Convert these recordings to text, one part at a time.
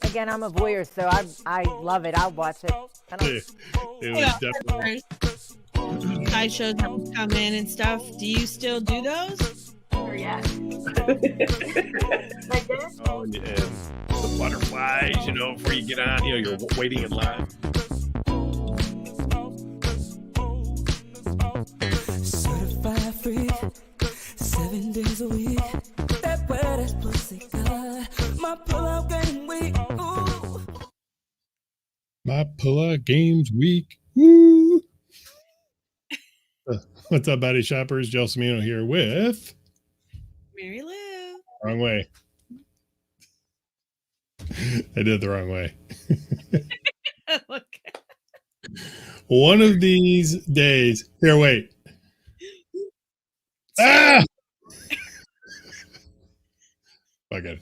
Again, I'm a voyeur, so I love it. I'll watch it. It was definitely side shows that would come in and stuff. Do you still do those? Yeah. oh, and the butterflies, before you get on, you're waiting in line. Certified free, 7 days a week. That word is pussy good. My pull-out game week. Ooh. My pull-out games week. Woo! What's up, buddy shoppers? Joe Semino here with Marilu. Wrong way. I did it the wrong way. Okay. One of these days. Here, wait. Ah! Okay.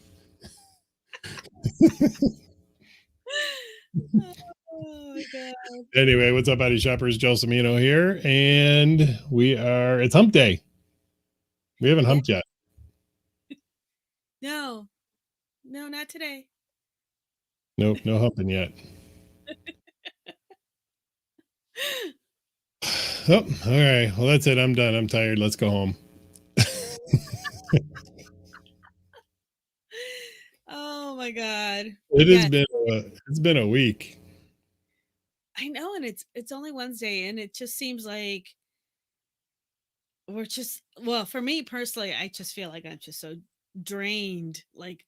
Oh my God. Anyway, what's up, buddy shoppers? Joe Semino here, and it's hump day. We haven't humped yet. No, not today. Nope, no humping yet. Oh, all right. Well, that's it. I'm done. I'm tired. Let's go home. Oh my God. It's been a week. I know, and it's only Wednesday, and it just seems like for me personally, I just feel like I'm just so drained. Like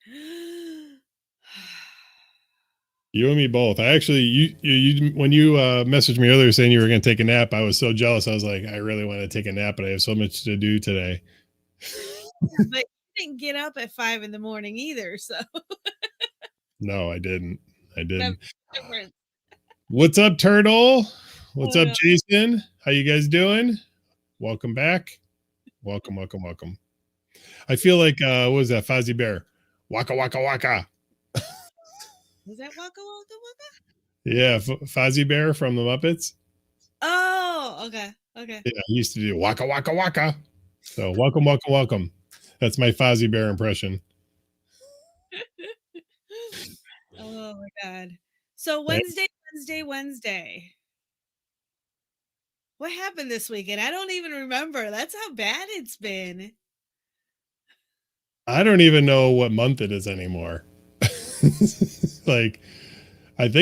You and me both. I actually, you when you messaged me earlier saying you were going to take a nap, I was so jealous. I was like, I really want to take a nap, but I have so much to do today. But you didn't get up at 5 a.m. either, so. No, I didn't. What's up, Turtle? What's up, Jason? How you guys doing? Welcome back. Welcome. I feel like what was that? Fozzie Bear. Waka waka waka. Was that Waka Waka Waka? Yeah, Fozzie Bear from the Muppets. Oh, okay. Yeah, he used to do waka waka waka. So welcome. That's my Fozzie Bear impression. Oh my God. So Wednesday. What happened this weekend? I don't even remember. That's how bad it's been. I don't even know what month it is anymore. Like, I'm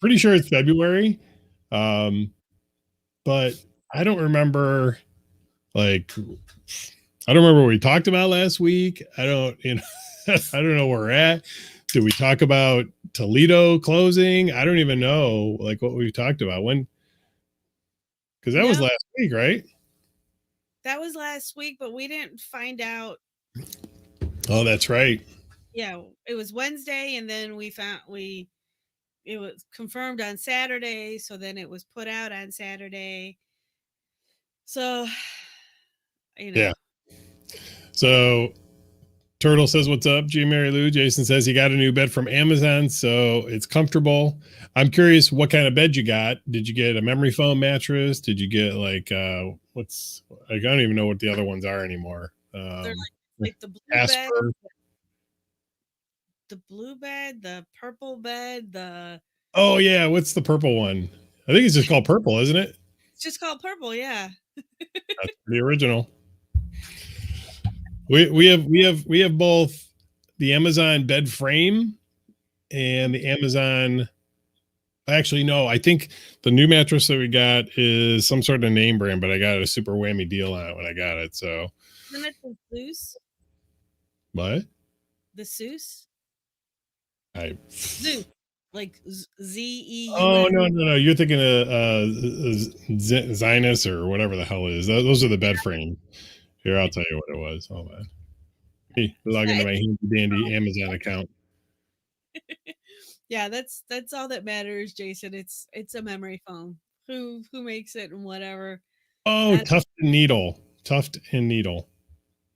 pretty sure it's February. But I don't remember, I don't remember what we talked about last week. I don't know where we're at. Did we talk about Toledo closing? I don't even know what we talked about when, because that was last week, right? That was last week, but we didn't find out. Oh, that's right. Yeah, it was Wednesday, and then it was confirmed on Saturday, so then it was put out on Saturday. So, Yeah. So Turtle says, what's up? G. Marilu. Jason says he got a new bed from Amazon, so it's comfortable. I'm curious what kind of bed you got. Did you get a memory foam mattress? Did you get I don't even know what the other ones are anymore. They're like the blue Asper. bed, the blue bed, the purple bed, Oh yeah, what's the purple one? I think it's just called purple, isn't it? It's just called purple, yeah. That's the original. We have both the Amazon bed frame and the Amazon. Actually, no, I think the new mattress that we got is some sort of name brand, but I got a super whammy deal on it when I got it. So, Isn't it the Zeus? What? The Zeus? Zeus, like Z-E-U. Oh no! You're thinking of Zinus or whatever the hell it is. Those are the bed frame. Here, I'll tell you what it was. Hold on. Hey, log into my handy dandy Amazon account. Yeah, that's all that matters, Jason. It's a memory foam. Who makes it and whatever. Oh, Tuft and Needle.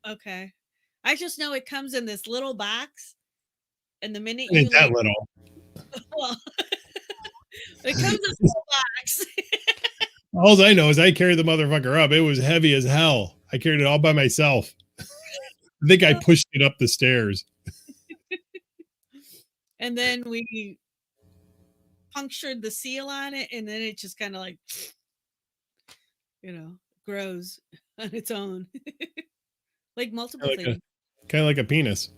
Okay. I just know it comes in this little box, and the minute it ain't that little. Well, it comes in a little box. All I know is I carried the motherfucker up. It was heavy as hell. I carried it all by myself. I think I pushed it up the stairs. and then we punctured the seal on it, and then it just kind of like, grows on its own, like multiple things. Kind of like a penis.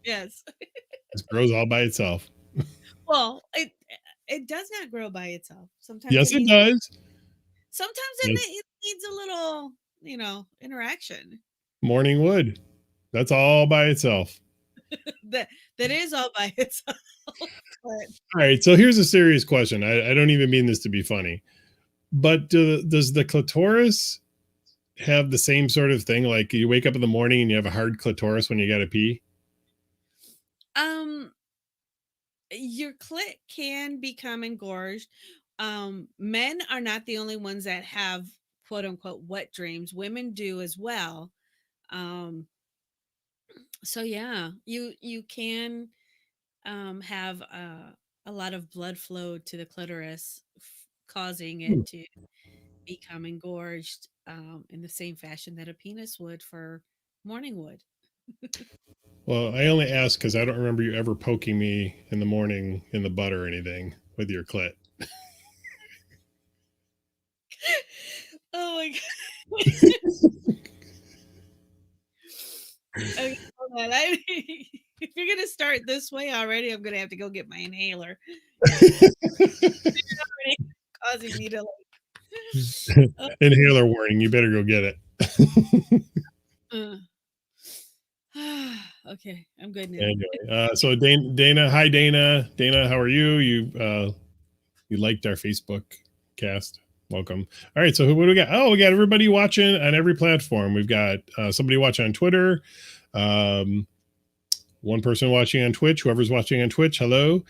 Yes. It grows all by itself. Well, it does not grow by itself. Sometimes Yes, it does. Sometimes it needs a little, interaction. Morning wood. That's all by itself. that is all by itself. All right. So here's a serious question. I don't even mean this to be funny, but does the clitoris have the same sort of thing? Like you wake up in the morning and you have a hard clitoris when you got to pee? Your clit can become engorged. Men are not the only ones that have quote unquote wet dreams. Women do as well. So yeah, you can have a lot of blood flow to the clitoris, causing it to become engorged in the same fashion that a penis would for morning wood. Well, I only ask because I don't remember you ever poking me in the morning in the butt or anything with your clit. Oh my god. Okay, hold on. If you're gonna start this way already, I'm gonna have to go get my inhaler. Causing me to Inhaler warning. You better go get it. Okay, I'm good now. Anyway, so Dana, hi Dana. Dana, how are you? You liked our Facebook cast. Welcome. All right, so what do we got? Oh, we got everybody watching on every platform. We've got somebody watching on Twitter, one person watching on Twitch. Whoever's watching on Twitch, hello,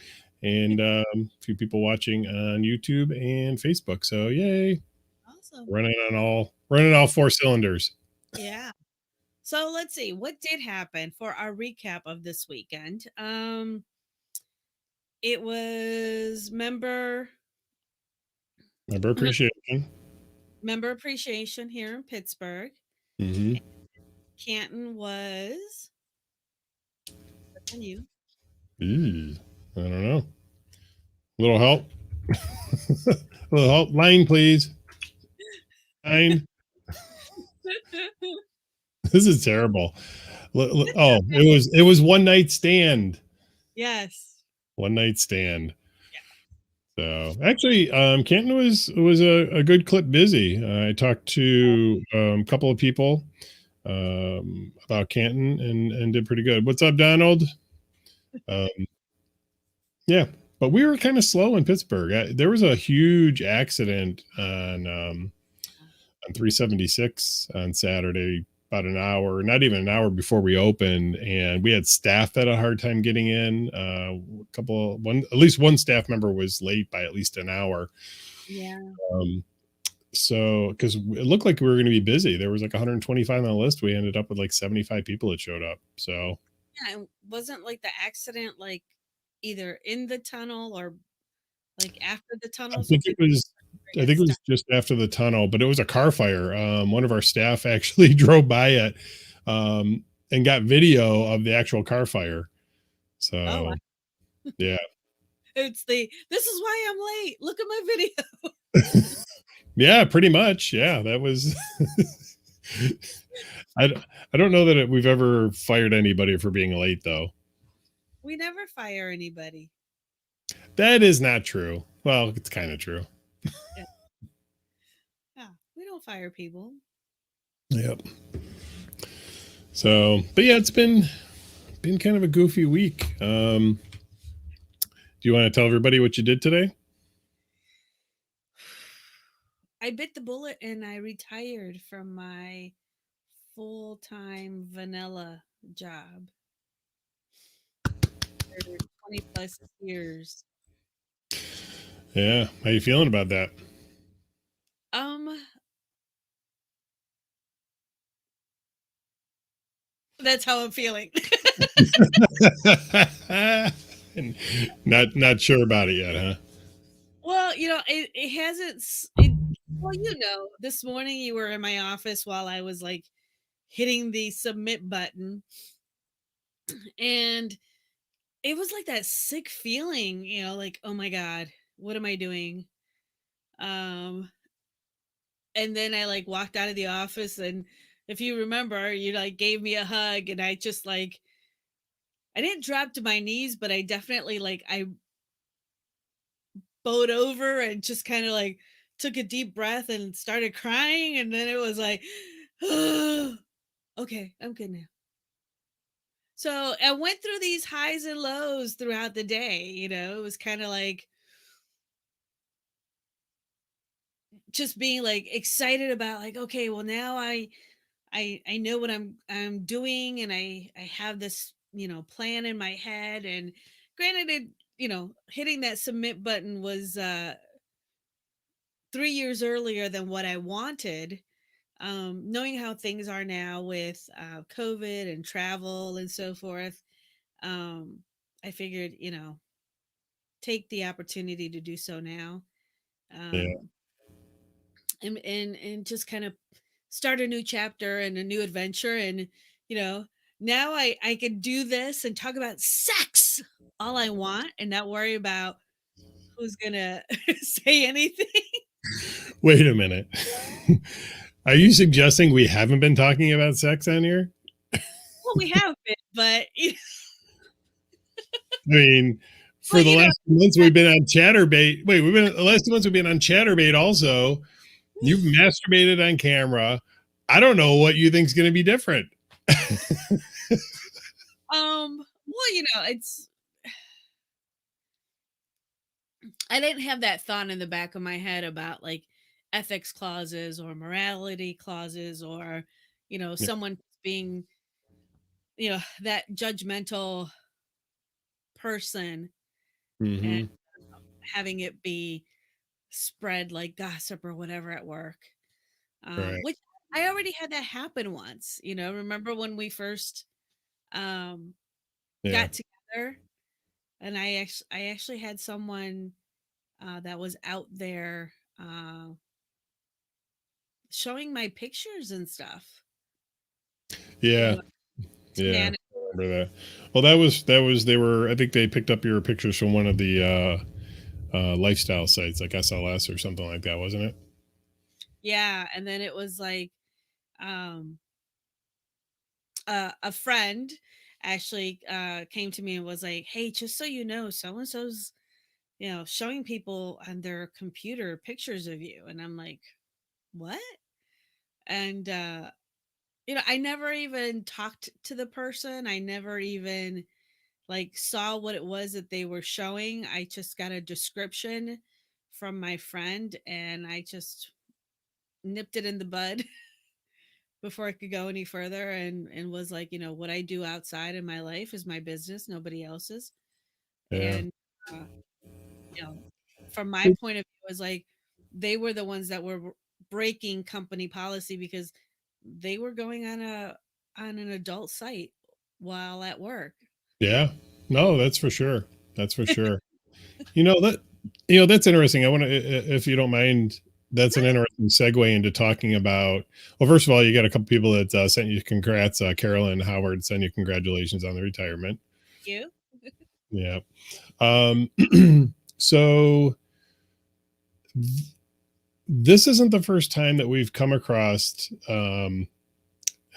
and a few people watching on YouTube and Facebook. So yay! Awesome. Running all four cylinders. Yeah. So let's see what did happen for our recap of this weekend. It was member appreciation. Member appreciation here in Pittsburgh. Mm-hmm. Canton was. What's on you? I don't know. A little help. A little help. Line, please. Line. This is terrible. Oh, it was one night stand. Yes. One night stand. Yeah. So actually, Canton was a good clip busy. I talked to a couple of people about Canton and did pretty good. What's up, Donald? Yeah, but we were kind of slow in Pittsburgh. There was a huge accident on 376 on Saturday, about an hour, not even an hour before we opened, and we had staff that had a hard time getting in. At least one staff member was late by at least an hour. Yeah. So because it looked like we were going to be busy, there was like 125 on the list. We ended up with like 75 people that showed up. So yeah, it wasn't like the accident like either in the tunnel or like after the tunnel. I think it was just after the tunnel, but it was a car fire. One of our staff actually drove by it and got video of the actual car fire. So, yeah. This is why I'm late. Look at my video. Yeah, pretty much. Yeah, that was. I don't know that we've ever fired anybody for being late, though. We never fire anybody. That is not true. Well, it's kind of true. Yeah, we don't fire people. Yep. So, but yeah, it's been kind of a goofy week. Do you want to tell everybody what you did today? I bit the bullet and I retired from my full-time vanilla job for 20 plus years. Yeah. How you feeling about that? That's how I'm feeling. Not sure about it yet, huh? Well, it hasn't. Well, this morning you were in my office while I was like hitting the submit button, and it was like that sick feeling, like, oh my God, what am I doing? Um, and then I like walked out of the office, and if you remember, you like gave me a hug, and I just like, I didn't drop to my knees, but I definitely like, I bowed over and just kind of like took a deep breath and started crying. And then it was like, okay, I'm good now. So I went through these highs and lows throughout the day. It was kind of like just being like excited about like, okay, well now I know what I'm doing, and I have this, plan in my head. And granted, hitting that submit button was 3 years earlier than what I wanted. Knowing how things are now with COVID and travel and so forth, um, I figured, take the opportunity to do so now, Yeah. um, and just kind of start a new chapter and a new adventure. And you know, now I can do this and talk about sex all I want and not worry about who's gonna say anything. Wait a minute. Are you suggesting we haven't been talking about sex on here? Well, we have been, but I mean, for well, the last 2 months we've been on Chatterbate. Wait, we've been the last 2 months we've been on Chatterbate also. You've masturbated on camera. I don't know what you think's going to be different. well, it's, I didn't have that thought in the back of my head about like ethics clauses or morality clauses, or Yeah. someone being that judgmental person and Mm-hmm. having it be spread like gossip or whatever at work. Right. Which I already had that happen once. Remember when we first um, Yeah. got together, and I actually had someone that was out there showing my pictures and stuff. Yeah. Uh, Yeah. man, I remember that. Well, that was they were. I think they picked up your pictures from one of the lifestyle sites like SLS or something like that, wasn't it? yeah, and then it was like um, a friend actually came to me and was like, "Hey, just so you know, so and so's showing people on their computer pictures of you," and I'm like, "What?" And I never even talked to the person. I never even like saw what it was that they were showing. I just got a description from my friend, and I just nipped it in the bud before I could go any further, and was like, what I do outside in my life is my business, nobody else's. Yeah. And uh, you know, from my point of view, it was like they were the ones that were breaking company policy because they were going on an adult site while at work. Yeah. No, that's for sure. That's for sure. You know that that's interesting. I want to, if you don't mind, that's an interesting segue into talking about. Well, first of all, you got a couple people that sent you congrats. Carolyn Howard sent you congratulations on the retirement. You? Yeah. Um, so this isn't the first time that we've come across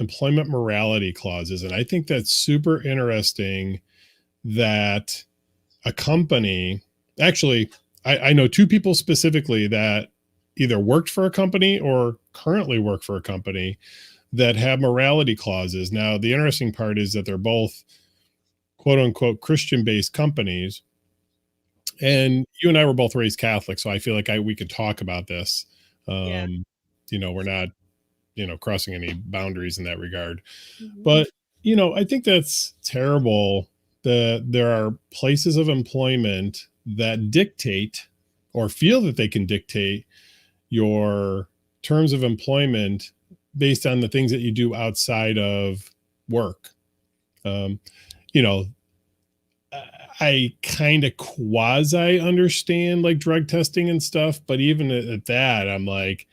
employment morality clauses, and I think that's super interesting that a company actually I know two people specifically that either worked for a company or currently work for a company that have morality clauses. Now, the interesting part is that they're both quote unquote Christian based companies. And you and I were both raised Catholic, so I feel like we could talk about this. Yeah. Um, we're not, crossing any boundaries in that regard. Mhm. But, I think that's terrible that there are places of employment that dictate or feel that they can dictate your terms of employment based on the things that you do outside of work. Um, you know, I kind of quasi understand like drug testing and stuff, but even at that, I'm like,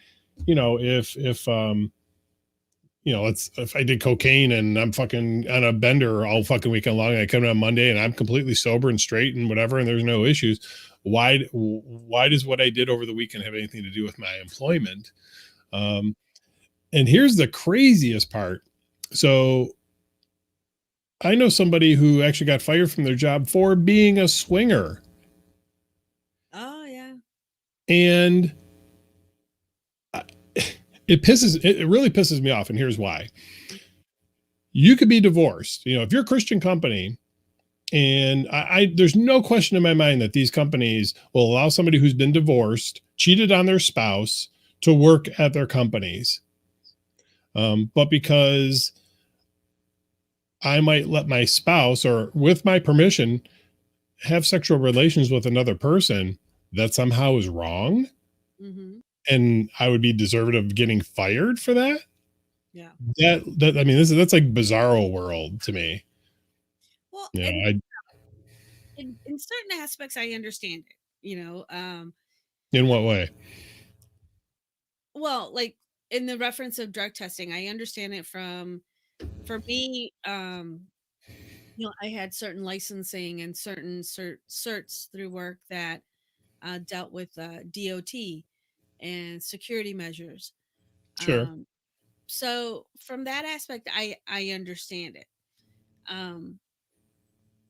if if I did cocaine and I'm fucking on a bender all fucking weekend long, and I come in on Monday and I'm completely sober and straight and whatever, and there's no issues. Why does what I did over the weekend have anything to do with my employment? And here's the craziest part. So I know somebody who actually got fired from their job for being a swinger. Oh yeah. And it really pisses me off. And here's why. You could be divorced. If you're a Christian company, and there's no question in my mind that these companies will allow somebody who's been divorced, cheated on their spouse, to work at their companies. But because I might let my spouse, or with my permission, have sexual relations with another person, that somehow is wrong. Mm-hmm. And I would be deserved of getting fired for that. Yeah. That I mean, that's like bizarro world to me. Well, in certain aspects, I understand it. In what way? Well, like in the reference of drug testing, I understand it for me. I had certain licensing and certain certs through work that dealt with DOT and security measures. Sure. So from that aspect, I understand it.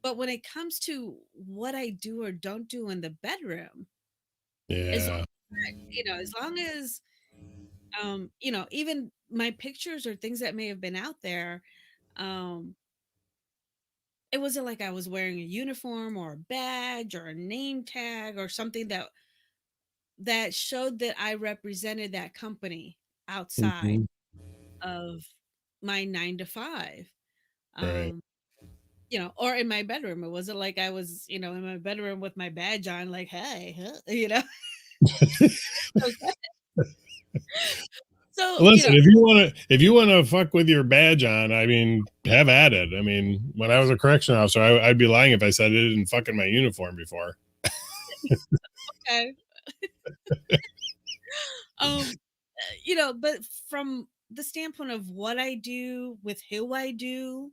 But when it comes to what I do or don't do in the bedroom, as long as even my pictures or things that may have been out there, it wasn't like I was wearing a uniform or a badge or a name tag or something that showed that I represented that company outside of my 9 to 5. Right. Or in my bedroom. It wasn't like I was, in my bedroom with my badge on, like, hey, So listen, if you want to fuck with your badge on, I mean, have at it. I mean, when I was a correction officer, I'd be lying if I said I didn't fuck in my uniform before. Okay. But from the standpoint of what I do with who I do,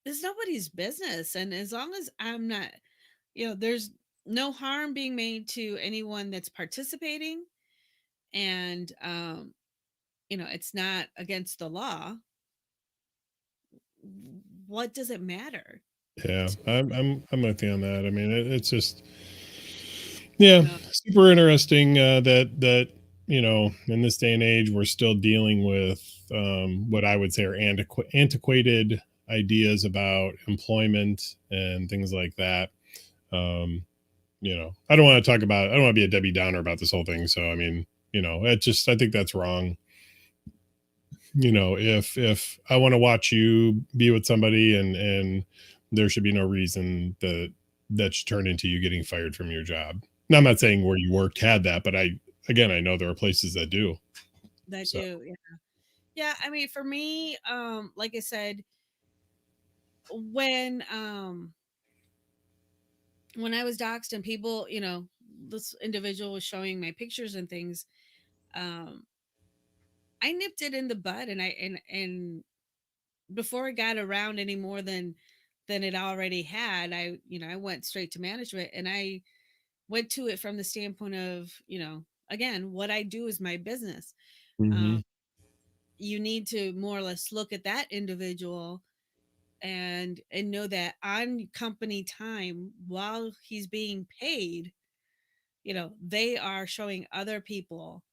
it's nobody's business. And as long as I'm not, there's no harm being made to anyone that's participating, and it's not against the law, what does it matter? Yeah, I'm with you on that. I mean, it's just, yeah, super interesting that in this day and age we're still dealing with what I would say are antiquated ideas about employment and things like that. I don't want to be a Debbie Downer about this whole thing. So I mean, I think that's wrong. If I want to watch you be with somebody, and there should be no reason that should turn into you getting fired from your job. Now, I'm not saying where you worked had that, but I know there are places that do. Yeah. Yeah. I mean, for me, like I said, when I was doxxed and people, this individual was showing my pictures and things, I nipped it in the bud, and before it got around any more than it already had, I went straight to management, and I went to it from the standpoint of, again, what I do is my business. You need to more or less look at that individual and know that on company time, while he's being paid, they are showing other people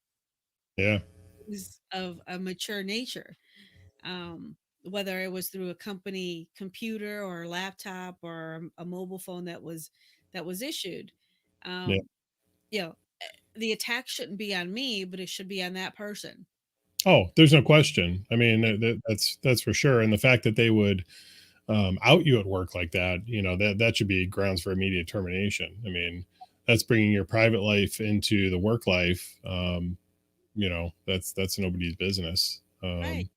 of a mature nature, whether it was through a company computer or laptop or a mobile phone that was issued. The attack shouldn't be on me, but it should be on that person. Oh, there's no question. I mean, that's for sure. And the fact that they would out you at work like that, that should be grounds for immediate termination. I mean, that's bringing your private life into the work life. That's nobody's business. Right.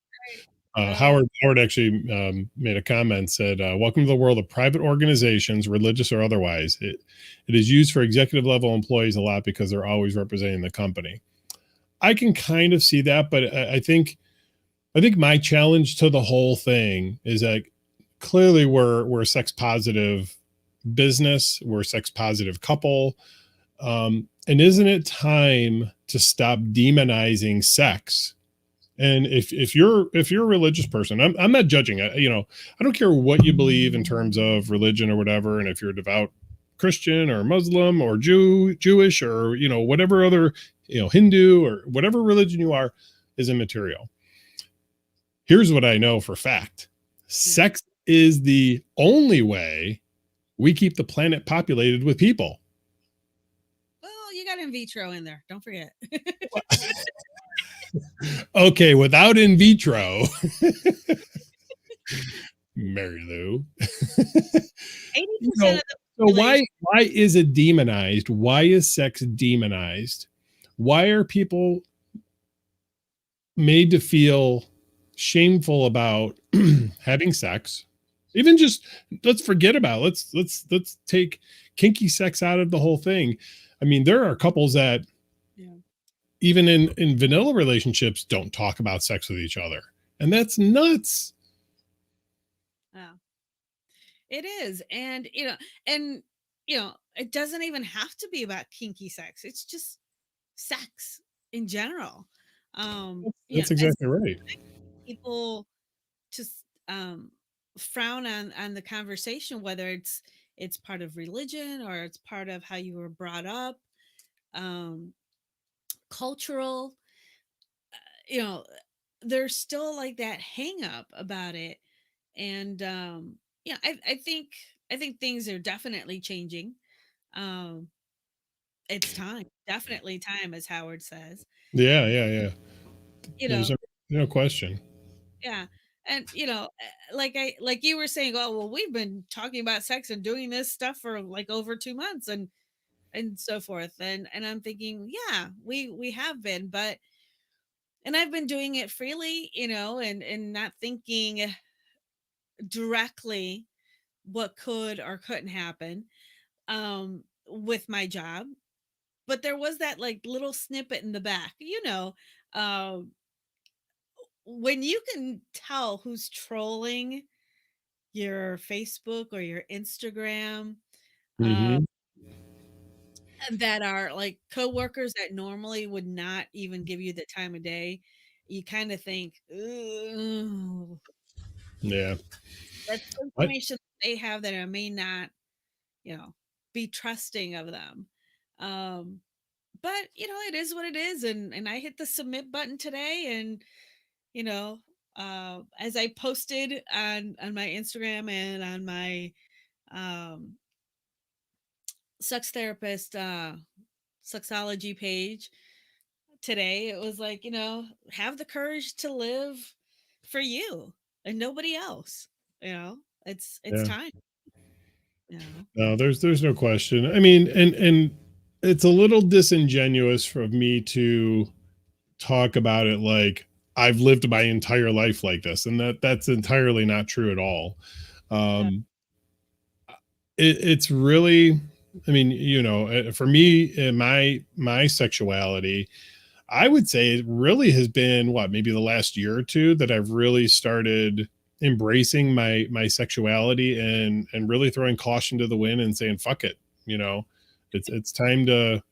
Howard actually made a comment, said, welcome to the world of private organizations, religious or otherwise. It is used for executive level employees a lot because they're always representing the company. I can kind of see that, but I think my challenge to the whole thing is that clearly we're a sex positive business, we're a sex positive couple. And isn't it time to stop demonizing sex? And if you're a religious person, I'm not judging it. You know, I don't care what you believe in terms of religion or whatever. And if you're a devout Christian or Muslim or Jewish or, you know, whatever other, you know, Hindu or whatever religion you are is immaterial. Here's what I know for fact. Sex is the only way we keep the planet populated with people. Well, you got in vitro in there. Don't forget. Okay, without in vitro, Marilu. 80% You know, of the so why is it demonized? Why is sex demonized? Why are people made to feel shameful about having sex? Even just let's forget about it. Let's take kinky sex out of the whole thing. I mean, there are couples that even in vanilla relationships don't talk about sex with each other, and that's nuts. Yeah, it is. And it doesn't even have to be about kinky sex. It's just sex in general. That's exactly right. People just frown on the conversation, whether it's part of religion or it's part of how you were brought up, cultural. There's still like that hang up about it. And I think things are definitely changing. It's time, definitely time, as Howard says. Yeah. There's no question. Yeah. And like you were saying, oh well, we've been talking about sex and doing this stuff for like over 2 months and so forth. And I'm thinking, yeah, we have been, and I've been doing it freely, and not thinking directly what could or couldn't happen with my job. But there was that like little snippet in the back, when you can tell who's trolling your Facebook or your Instagram, Mm-hmm. that are like coworkers that normally would not even give you the time of day, you kind of think, ooh, Yeah. that's information they have that I may not, be trusting of them. But it is what it is, and I hit the submit button today, and as I posted on my Instagram and on my sex therapist sexology page today, it was like, have the courage to live for you and nobody else. It's time. No, there's no question. I mean, and it's a little disingenuous for me to talk about it like I've lived my entire life like this, and that's entirely not true at all. It's really, I mean, for me, in my sexuality, I would say it really has been maybe the last year or two that I've really started embracing my sexuality and really throwing caution to the wind and saying fuck it. It's time to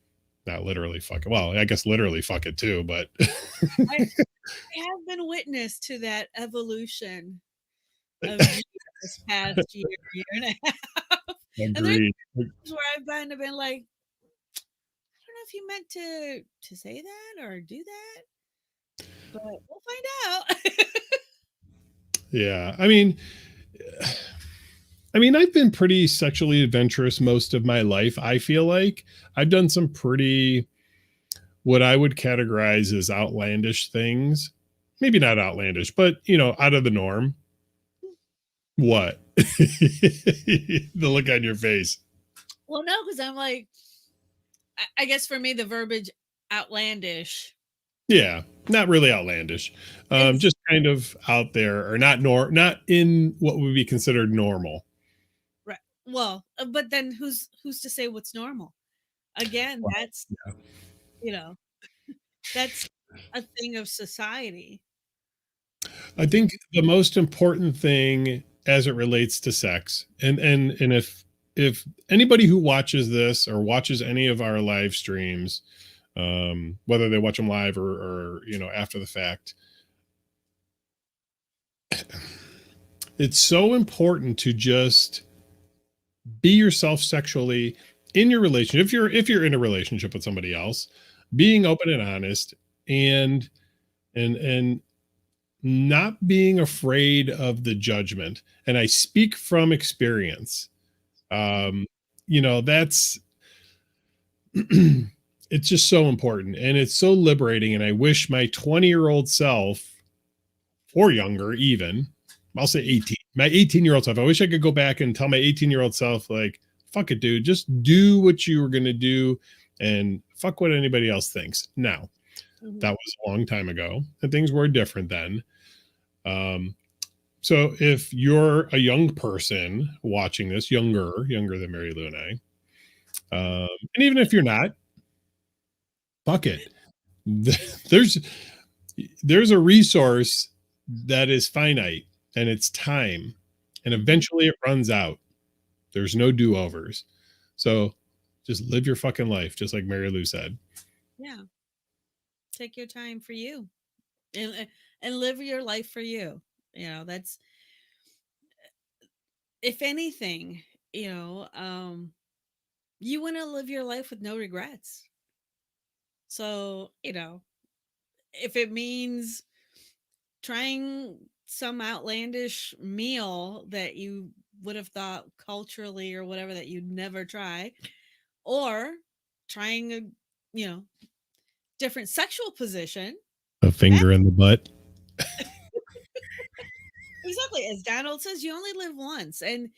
not literally fuck it. Well, I guess literally fuck it too, but I have been witness to that evolution of this past year and a half. Agreed. And there's where I've kind of been like, I don't know if you meant to say that or do that, but we'll find out. Yeah. I mean, I've been pretty sexually adventurous most of my life. I feel like I've done some pretty, what I would categorize as outlandish things. Maybe not outlandish, but out of the norm. What? The look on your face. Well, no, because I'm like, I guess for me, the verbiage outlandish. Yeah, not really outlandish. Just kind of out there, or not in what would be considered normal. Right. Well, but then who's to say what's normal? Again, that's that's a thing of society. I think the most important thing as it relates to sex, and if anybody who watches this or watches any of our live streams, whether they watch them live or after the fact, it's so important to just be yourself sexually in your relationship. If you're in a relationship with somebody else, being open and honest, and not being afraid of the judgment. And I speak from experience. That's it's just so important, and it's so liberating. And I wish my 20-year-old self, or younger even, I'll say 18, my 18-year-old self, I wish I could go back and tell my 18-year-old self, like, fuck it, dude, just do what you were going to do and fuck what anybody else thinks. Now, that was a long time ago and things were different then. So if you're a young person watching this, younger than Marilu and I, and even if you're not, fuck it. There's a resource that is finite, and it's time, and eventually it runs out. There's no do-overs. So just live your fucking life, just like Marilu said. Yeah. Take your time for you, and live your life for you. That's, if anything, you want to live your life with no regrets. So, if it means trying some outlandish meal that you would have thought culturally or whatever that you'd never try, or trying a, different sexual position, A finger in the butt. Exactly. As Donald says, you only live once. And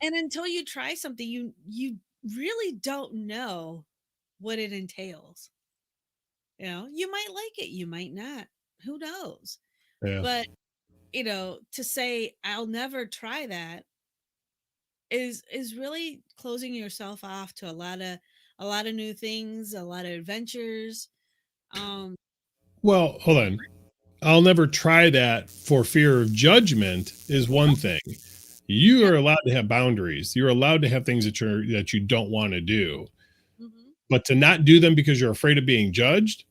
until you try something, you really don't know what it entails. You might like it, you might not. Who knows? Yeah. But to say I'll never try that is really closing yourself off to a lot of new things, a lot of adventures. Well, hold on. I'll never try that for fear of judgment is one thing. You are allowed to have boundaries. You're allowed to have things that you don't want to do. Mm-hmm. But to not do them because you're afraid of being judged,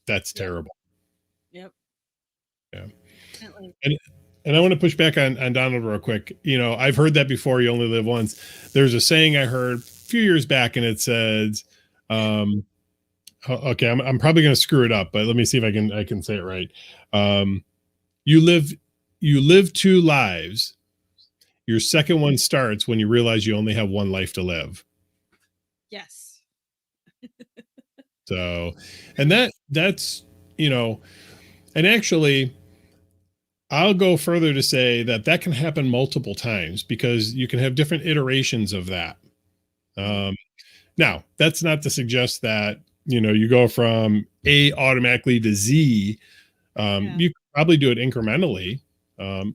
that's terrible. Yep. Yeah. Definitely. And I want to push back on Donald real quick. I've heard that before. You only live once. There's a saying I heard a few years back, and it says, okay, I'm probably going to screw it up, but let me see if I can say it right. You live two lives. Your second one starts when you realize you only have one life to live. Yes. So, and that's, and actually I'll go further to say that can happen multiple times because you can have different iterations of that. Now, that's not to suggest that, you go from A automatically to Z. You could probably do it incrementally,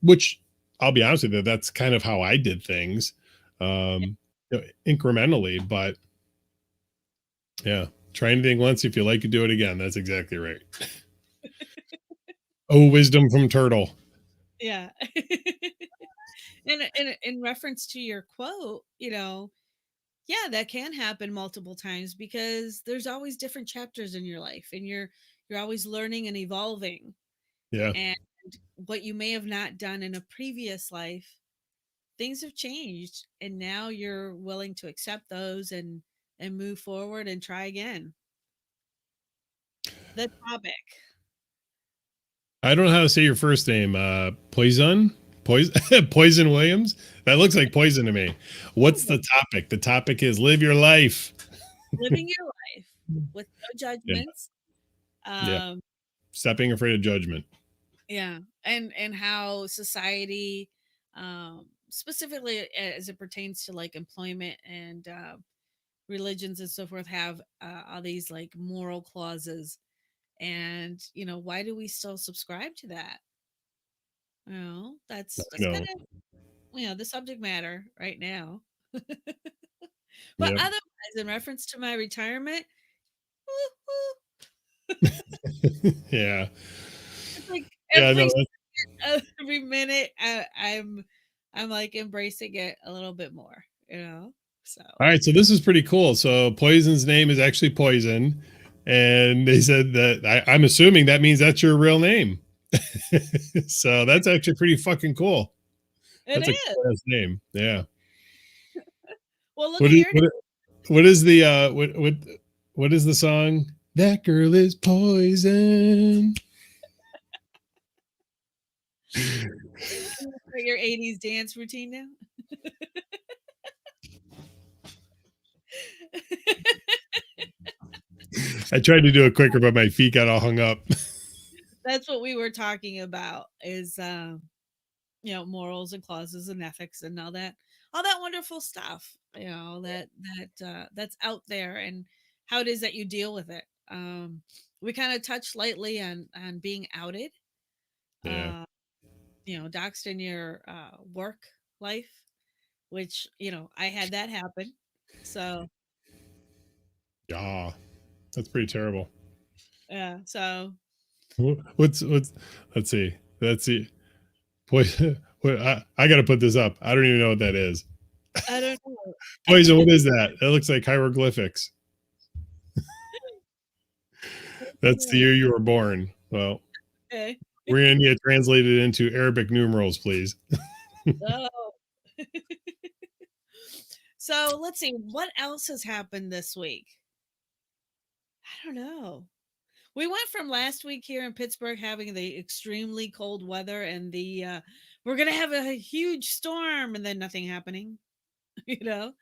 which I'll be honest with you, that's kind of how I did things, incrementally. But yeah, try anything once. If you like it, do it again. That's exactly right. Oh, wisdom from Turtle. Yeah. And in reference to your quote, yeah, that can happen multiple times because there's always different chapters in your life, and you're always learning and evolving. Yeah. And what you may have not done in a previous life, things have changed, and now you're willing to accept those and move forward and try again. The topic. I don't know how to say your first name. Poison Williams. That looks like poison to me. What's the topic? The topic is live your life. Living your life with no judgments. Yeah. Stop being afraid of judgment. Yeah. And how society, specifically as it pertains to like employment and religions and so forth, have all these like moral clauses. And why do we still subscribe to that? That's kind of the subject matter right now. But otherwise, in reference to my retirement, Yeah. It's like Yeah, no, every minute I'm like embracing it a little bit more, you know. So all right, so this is pretty cool. So Poison's name is actually Poison, and they said that I'm assuming that means that's your real name. So that's actually pretty fucking cool. it That's a is. cool ass name. Yeah. Well, look What at is your what is the what is the song? That girl is poison. your 80s dance routine now. I tried to do it quicker, but my feet got all hung up. That's what we were talking about is morals and clauses and ethics and all that wonderful stuff, that's out there, and how it is that you deal with it. We kind of touched lightly on being outed, Yeah. doxed in your work life, which I had that happen. So Yeah. That's pretty terrible. yeah, so What's let's see. Let's see. Poison. I got to put this up. I don't even know what that is. I don't know. Poison. What is that? It looks like hieroglyphics. That's the year you were born. Well, Okay. we're going to get translated into Arabic numerals, please. Oh. So let's see what else has happened this week. I don't know. We went from last week here in Pittsburgh having the extremely cold weather and the we're gonna have a huge storm, and then nothing happening. you know.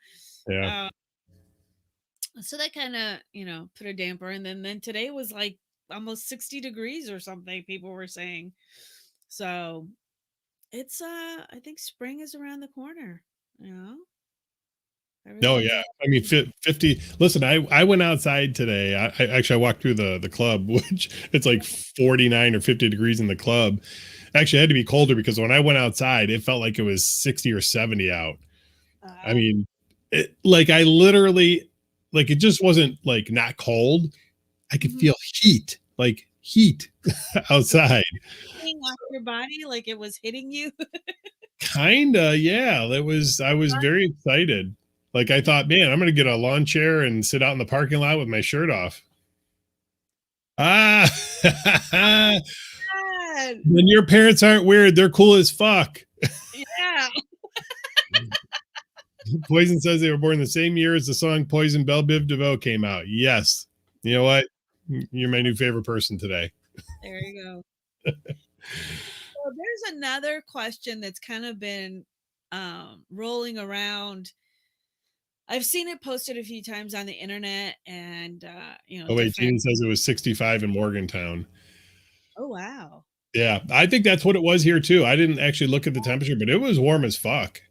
Yeah. Uh, so that kind of put a damper, and then today was like almost 60 degrees or something. People were saying. So it's I think spring is around the corner. You know. No, Everything's yeah. I mean, 50. Listen, I went outside today. I walked through the club, which it's like 49 or 50 degrees in the club. Actually, it had to be colder because when I went outside, it felt like it was 60 or 70 out. I mean, I literally, it just wasn't like not cold. I could feel heat, like heat outside. off your body like it was hitting you. Kinda, yeah. I was very excited. Like I thought, man, I'm gonna get a lawn chair and sit out in the parking lot with my shirt off. Ah, God. when your parents aren't weird, they're cool as fuck. Yeah. Poison says they were born the same year as the song Poison Belle Biv DeVoe came out. Yes. You know what? You're my new favorite person today. There you go. Well, there's another question that's kind of been rolling around. I've seen it posted a few times on the internet, and Oh wait, Gene different. says it was 65 in Morgantown. Oh wow. Yeah, I think that's what it was here too. I didn't actually look at the temperature, but it was warm as fuck.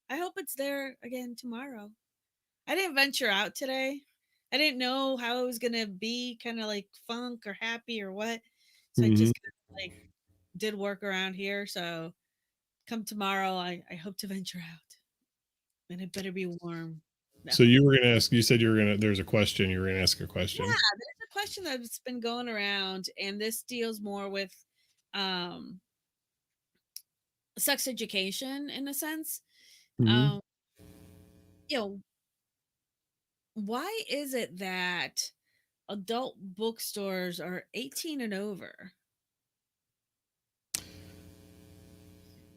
I hope it's there again tomorrow. I didn't venture out today. I didn't know how it was gonna be, kind of like funk or happy or what. So I Mhm. just kind of like did work around here. So come tomorrow, I hope to venture out, and it better be warm. No. So you were gonna ask. You said you were gonna. There's a question. You were gonna ask a question. Yeah, there's a question that's been going around, and this deals more with um, sex education in a sense. Mhm. Um, you know, why is it that adult bookstores are 18 and over?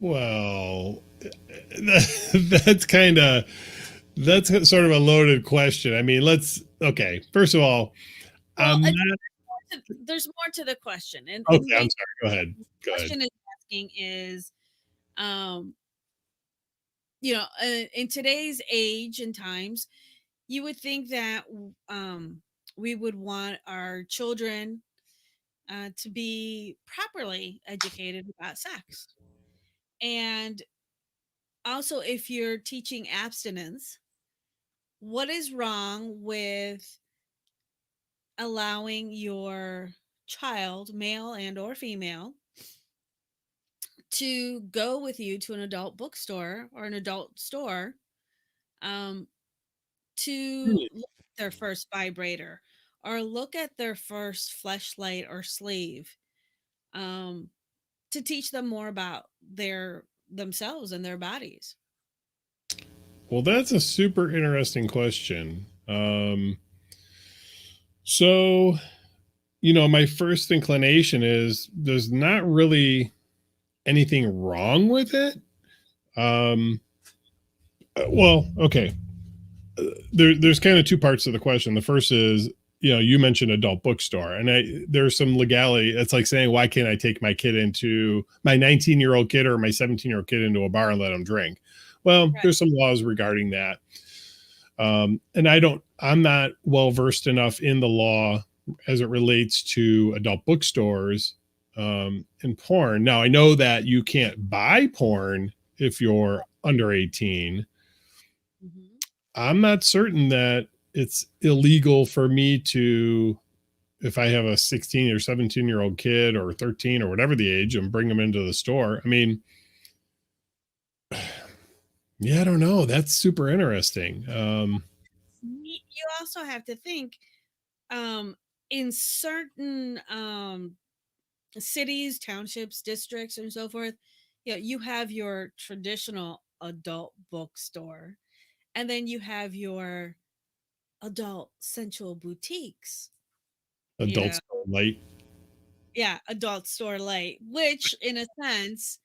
Well, that's sort of a loaded question. I mean, okay. First of all, Well, I'm not. there's more to the question, and Okay, I'm basically sorry. Go ahead. the Go ahead. question is asking is, um, in today's age and times, you would think that we would want our children to be properly educated about sex. And also, if you're teaching abstinence, what is wrong with allowing your child, male and or female, to go with you to an adult bookstore or an adult store um, to Hmm. look at their first vibrator or look at their first fleshlight or sleeve, to teach them more about themselves and their bodies. Well, that's a super interesting question. So, my first inclination is there's not really anything wrong with it. Well, okay. There's kind of two parts to the question. The first is, you mentioned adult bookstore, and there's some legality. It's like saying, why can't I take my 19-year-old kid or my 17-year-old kid into a bar and let them drink? Well, Right. there's some laws regarding that. And I'm not well versed enough in the law as it relates to adult bookstores and porn. Now, I know that you can't buy porn if you're under 18. Mhm. I'm not certain that it's illegal for me to, if I have a 16 or 17-year-old kid or 13 or whatever the age, and bring them into the store. I mean, yeah, I don't know. That's super interesting. You also have to think, in certain cities, townships, districts, and so forth, you have your traditional adult bookstore, and then you have your adult sensual boutiques. Adult light. Yeah, adult store light, which in a sense,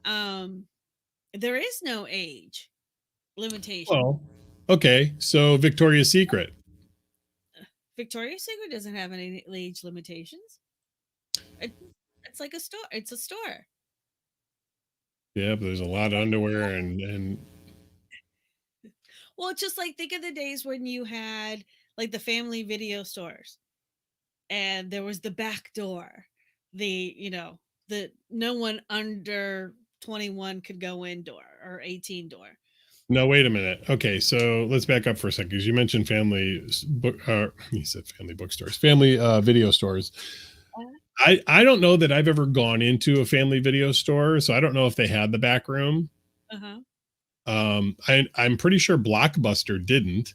there is no age limitation. Well, okay. So Victoria's Secret. Victoria's Secret doesn't have any age limitations. It's like a store. It's a store. Yeah, but there's a lot of underwear and Well, it's just like, think of the days when you had like the family video stores, and there was the back door, the no one under 21 could go in door, or 18 door. no, wait a minute. Okay, so let's back up for a second, because you mentioned you said family bookstores, family video stores. I don't know that I've ever gone into a family video store, so I don't know if they had the back room. Uh-huh. I'm pretty sure Blockbuster didn't.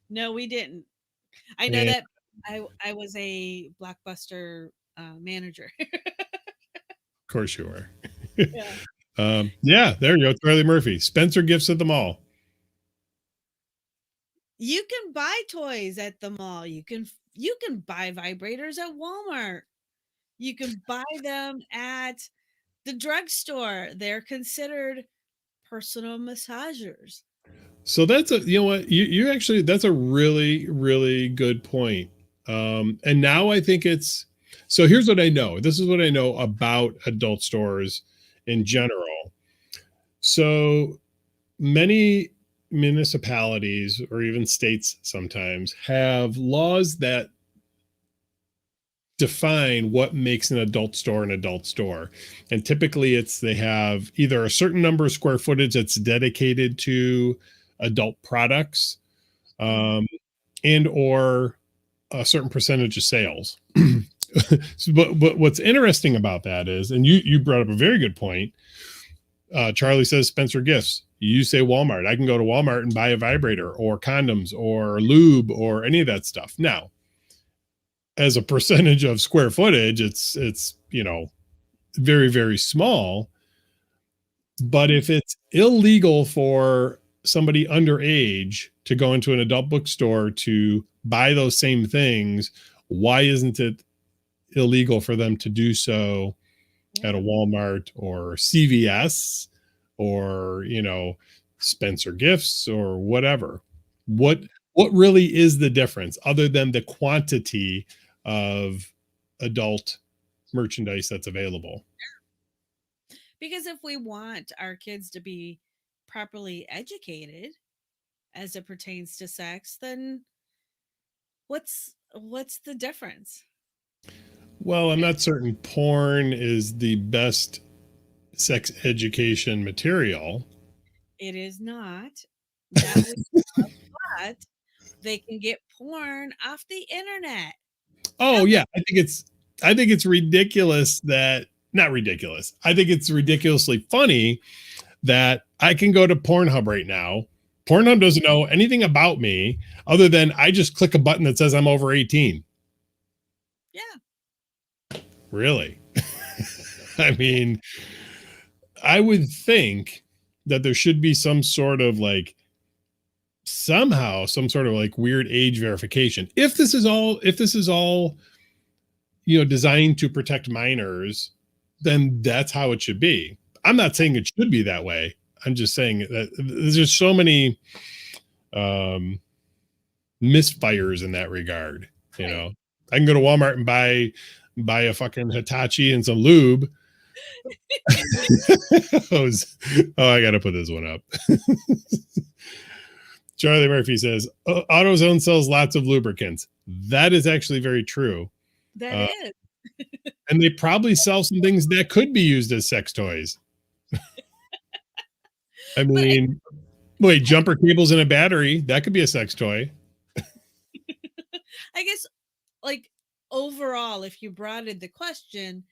No, we didn't. I know that I was a Blockbuster manager. Of course you were. Yeah. Yeah, there you go. Charlie Murphy. Spencer Gifts at the mall. You can buy toys at the mall. You can buy vibrators at Walmart. You can buy them at the drugstore. They're considered personal massagers. So that's you actually, that's a really, really good point. And now I think so here's what I know. This is what I know about adult stores in general. So many municipalities or even states sometimes have laws that define what makes an adult store an adult store. And typically they have either a certain number of square footage that's dedicated to adult products, and or a certain percentage of sales. But what's interesting about that is, and you brought up a very good point. Charlie says Spencer Gifts. You say Walmart. I can go to Walmart and buy a vibrator or condoms or lube or any of that stuff. Now, as a percentage of square footage, it's very, very small. But if it's illegal for somebody underage to go into an adult bookstore to buy those same things, why isn't it illegal for them to do so at a Walmart or CVS or Spencer Gifts or whatever? What really is the difference other than the quantity of adult merchandise that's available? Because if we want our kids to be properly educated as it pertains to sex, then what's the difference? Well, I'm not certain porn is the best sex education material. It is not. That but they can get porn off the internet. Oh yeah, I think it's ridiculous that, not ridiculous. I think it's ridiculously funny that I can go to Pornhub right now Pornhub doesn't know anything about me other than I just click a button that says I'm over 18. Yeah. Really? I mean, I would think that there should be some sort of like somehow some sort of like weird age verification. If this is all designed to protect minors, then that's how it should be. I'm not saying it should be that way. I'm just saying that there's just so many misfires in that regard. You know, I can go to Walmart and buy a fucking Hitachi and some lube. Oh, I gotta put this one up. Charlie Murphy says AutoZone sells lots of lubricants. That is actually very true. That is. And they probably sell some things that could be used as sex toys. I mean, wait, jumper cables and a battery, that could be a sex toy. I guess, like, overall, if you broadened the question,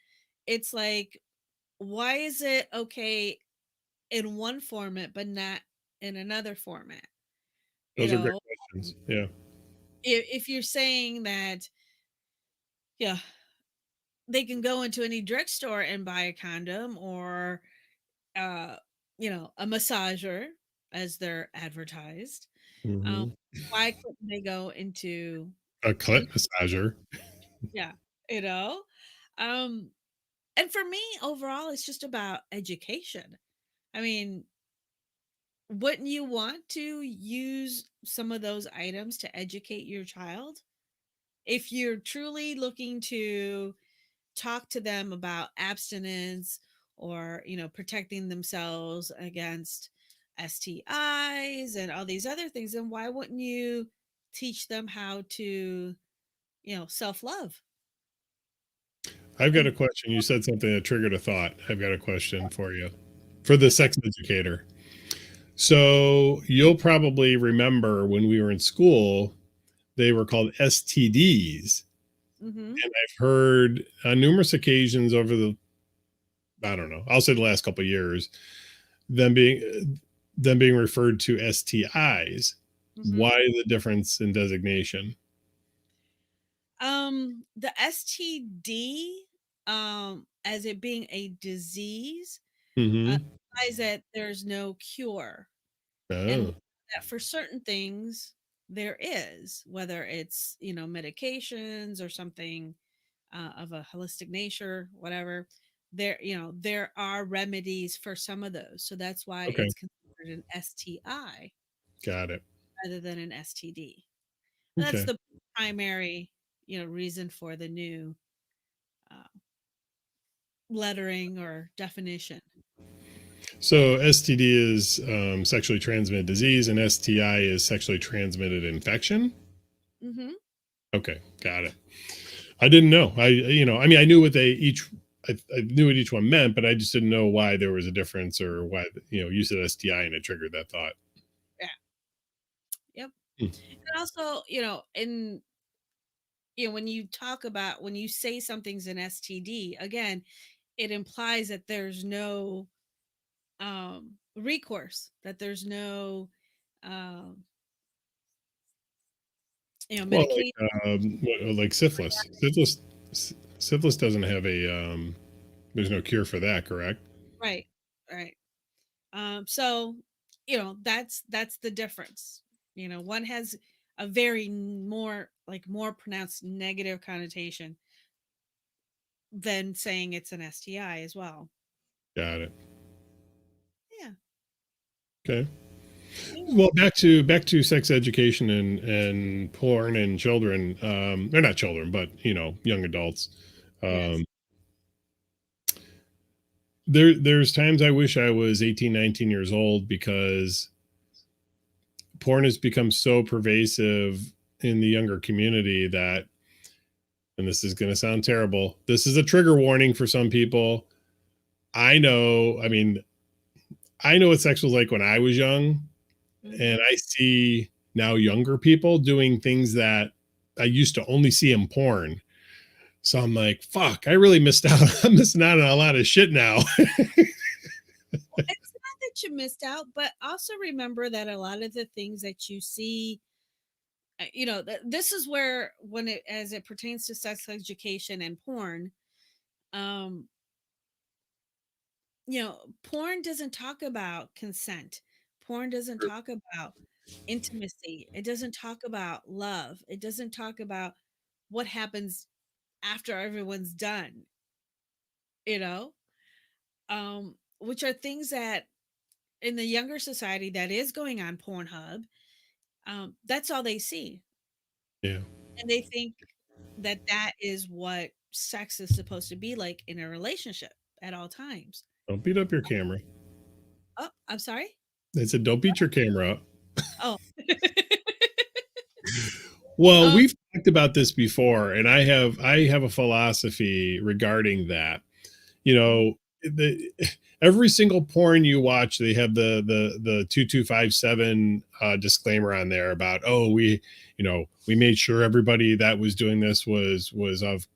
it's like, why is it okay in one format but not in another format? Those are great questions. Yeah. If you're saying that, yeah, they can go into any drugstore and buy a condom or, a massager as they're advertised. Mm-hmm. Why couldn't they go into A clit massager? Yeah, you know? Um, and for me, overall, it's just about education. I mean, wouldn't you want to use some of those items to educate your child? If you're truly looking to talk to them about abstinence or, protecting themselves against STIs and all these other things, then why wouldn't you teach them how to, self-love? I've got a question. You said something that triggered a thought. I've got a question for you, for the sex educator. So you'll probably remember when we were in school, they were called STDs. Mm-hmm. And I've heard on numerous occasions over I'll say the last couple of years, them being referred to STIs. Mm-hmm. Why the difference in designation? The STD, as it being a disease, Mm-hmm. implies that there's no cure, Oh, and that for certain things there is, whether it's medications or something of a holistic nature, whatever. There are remedies for some of those, so that's why okay. it's considered an STI Got it. rather than an STD. And Okay. that's the primary reason for the new lettering or definition. So STD is sexually transmitted disease, and STI is sexually transmitted infection. Mm-hmm. Okay, got it. I didn't know. I knew what I knew what each one meant, but I just didn't know why there was a difference or why you said STI and it triggered that thought. Yeah. Yep. And also, when you say something's an STD, again, it implies that there's no recourse, that there's no medication. Well, like syphilis. Syphilis doesn't have a there's no cure for that, correct? Right. So that's the difference. One has a very more pronounced negative connotation than saying it's an STI as well. Got it. Yeah. Okay. Well, back to sex education and porn and children. They're not children, but young adults. Yes. There's times I wish I was 18, 19 years old, because porn has become so pervasive in the younger community that, and this is going to sound terrible, this is a trigger warning for some people. I know what sex was like when I was young, and I see now younger people doing things that I used to only see in porn. So I'm like, fuck, I really missed out. I'm missing out on a lot of shit now. It's not that you of missed out, but also remember that a lot of the things that you see, this is where, as it pertains to sex education and porn, um, porn doesn't talk about consent. Porn doesn't talk about intimacy. It doesn't talk about love. It doesn't talk about what happens after everyone's done, you know, which are things that in the younger society that is going on Pornhub, that's all they see. Yeah. And they think that that is what sex is supposed to be like in a relationship at all times. Don't beat up your camera. Oh, I'm sorry. They said, don't beat your camera up. Oh. Well, we've talked about this before, and I have a philosophy regarding that. Every single porn you watch, they have the 2257 disclaimer on there about, we made sure everybody that was doing this was of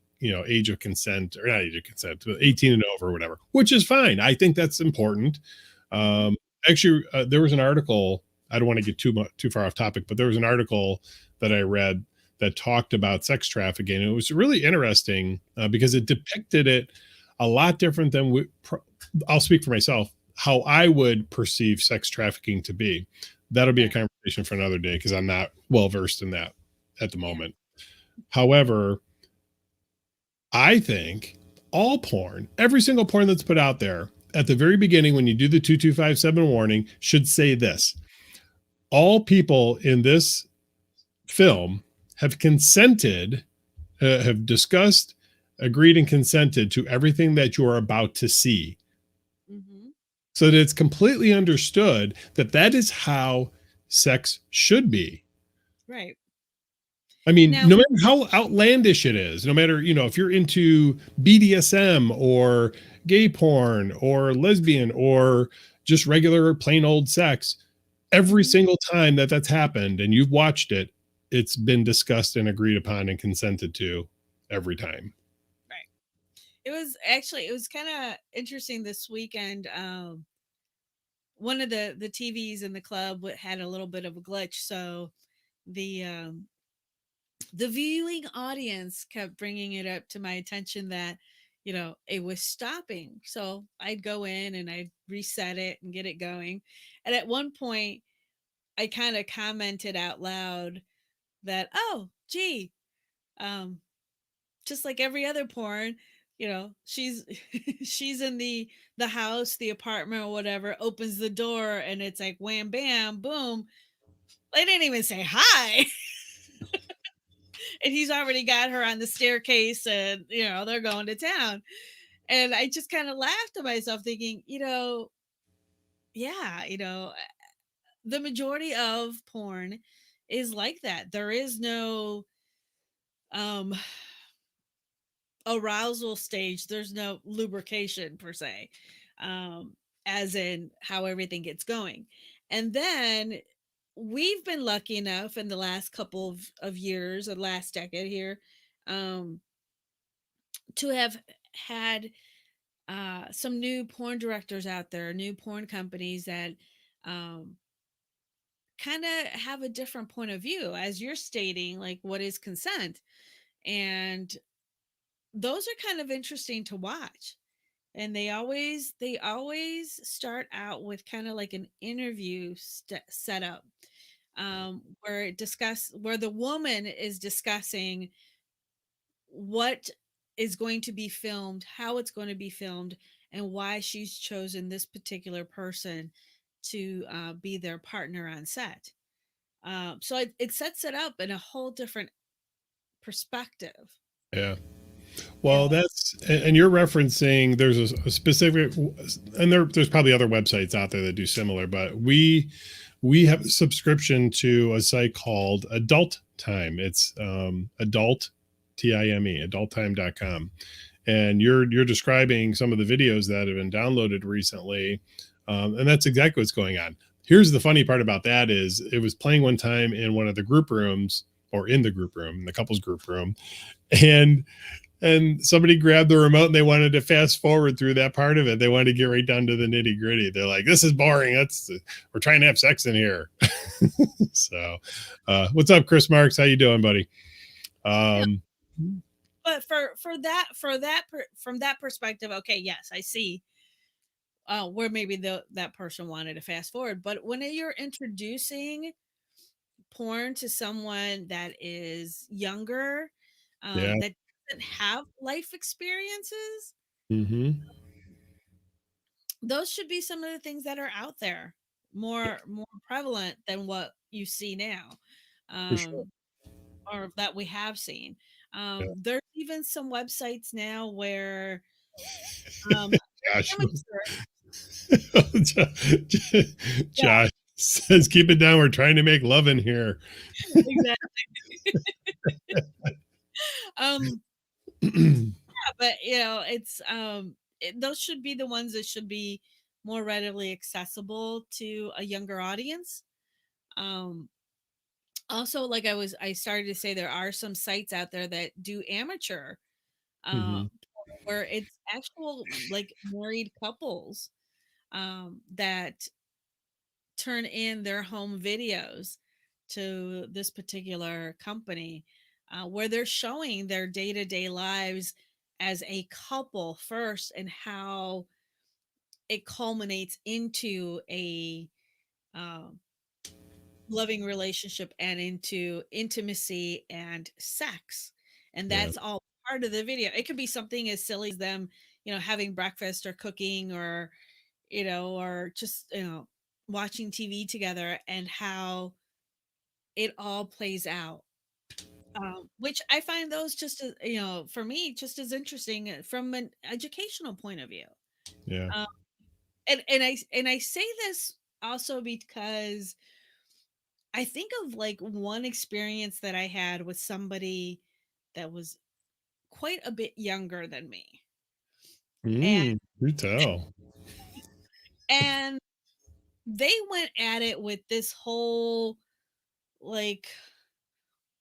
age of consent, or not age of consent, but 18 and over, or whatever, which is fine. I think that's important. Actually, there was an article. I don't want to get too far off topic, but there was an article that I read that talked about sex trafficking. And it was really interesting because it depicted it a lot different than I'll speak for myself, how I would perceive sex trafficking to be. That'll be a conversation for another day because I'm not well versed in that at the moment. However, I think all porn, every single porn that's put out there, at the very beginning, when you do the 2257 warning, should say this: all people in this film have consented, have discussed, agreed, and consented to everything that you are about to see. Mm-hmm. So that it's completely understood that that is how sex should be. Right. I mean, no matter how outlandish it is, no matter, if you're into BDSM or gay porn or lesbian or just regular plain old sex, every single time that that's happened and you've watched it, it's been discussed and agreed upon and consented to every time. Right. It was kind of interesting this weekend. One of the TVs in the club had a little bit of a glitch. So the viewing audience kept bringing it up to my attention that, it was stopping. So I'd go in and I'd reset it and get it going. And at one point I kind of commented out loud that, oh, gee, just like every other porn, she's she's in the house, the apartment or whatever, opens the door and it's like wham, bam, boom. They didn't even say hi. And he's already got her on the staircase and, they're going to town. And I just kind of laughed to myself thinking, the majority of porn is like that. There is no arousal stage. There's no lubrication per se, as in how everything gets going. And then we've been lucky enough in the last couple of years, or last decade here, to have had some new porn directors out there, new porn companies that kind of have a different point of view, as you're stating, like what is consent. And those are kind of interesting to watch. And they always start out with kind of like an interview setup, where the woman is discussing what is going to be filmed, how it's going to be filmed, and why she's chosen this particular person to be their partner on set. So it sets it up in a whole different perspective. Yeah. Well, and you're referencing, there's a specific, and there's probably other websites out there that do similar, but we have a subscription to a site called Adult Time. It's adult, TIME, adulttime.com. And you're describing some of the videos that have been downloaded recently. And that's exactly what's going on. Here's the funny part about that is it was playing one time in one of the group rooms, or in the group room, the couples group room. And and somebody grabbed the remote and they wanted to fast forward through that part of it. They wanted to get right down to the nitty gritty. They're like, this is boring. We're trying to have sex in here. So, what's up, Chris Marks? How you doing, buddy? But from that perspective, okay, yes, I see where maybe that person wanted to fast forward. But when you're introducing porn to someone that is younger, that doesn't have life experiences, those should be some of the things that are out there, more prevalent than what you see now, or that we have seen. There's even some websites now where Josh says, keep it down. We're trying to make love in here. Exactly. Yeah, but it's those should be the ones that should be more readily accessible to a younger audience. Also, like I started to say, there are some sites out there that do amateur, where it's actual like married couples that turn in their home videos to this particular company, where they're showing their day-to-day lives as a couple first and how it culminates into a loving relationship and into intimacy and sex. And that's all part of the video. It could be something as silly as them, having breakfast or cooking or, or just, watching TV together and how it all plays out. Which I find those just as, for me, just as interesting from an educational point of view. Yeah. And I say this also because I think of like one experience that I had with somebody that was quite a bit younger than me. You tell. And they went at it with this whole like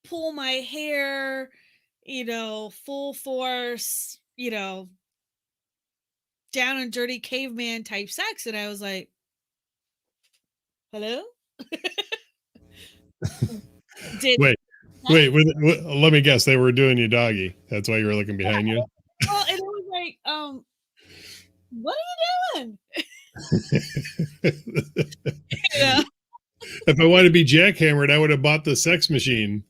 pull my hair, full force, down and dirty caveman type sex. And I was like, hello? Wait, let me guess. They were doing you doggy. That's why you were looking behind you. Well, and it was like, what are you doing? If I wanted to be jackhammered, I would have bought the sex machine.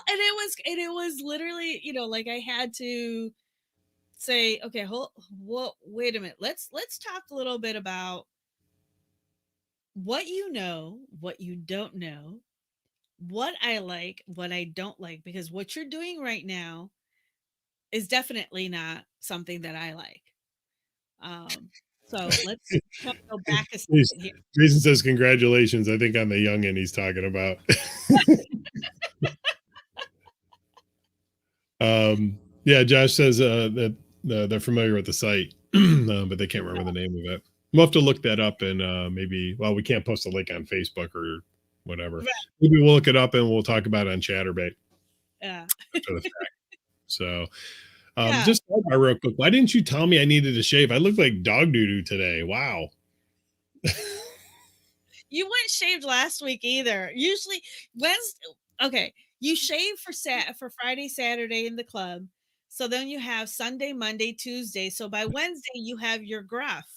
And it was literally, like I had to say, okay, wait a minute. Let's talk a little bit about what you know, what you don't know, what I like, what I don't like, because what you're doing right now is definitely not something that I like. So let's go back a second here. Jason says, congratulations. I think I'm the youngin' he's talking about. Yeah, Josh says that they're familiar with the site, but they can't remember the name of it. We'll have to look that up and maybe, we can't post a link on Facebook or whatever. Right. Maybe we'll look it up and we'll talk about it on Chatterbate. Yeah. So just real quick, why didn't you tell me I needed to shave? I look like dog doo-doo today. Wow. You weren't shaved last week either. Usually Wednesday. Okay. You shave for Friday, Saturday in the club. So then you have Sunday, Monday, Tuesday. So by Wednesday you have your gruff.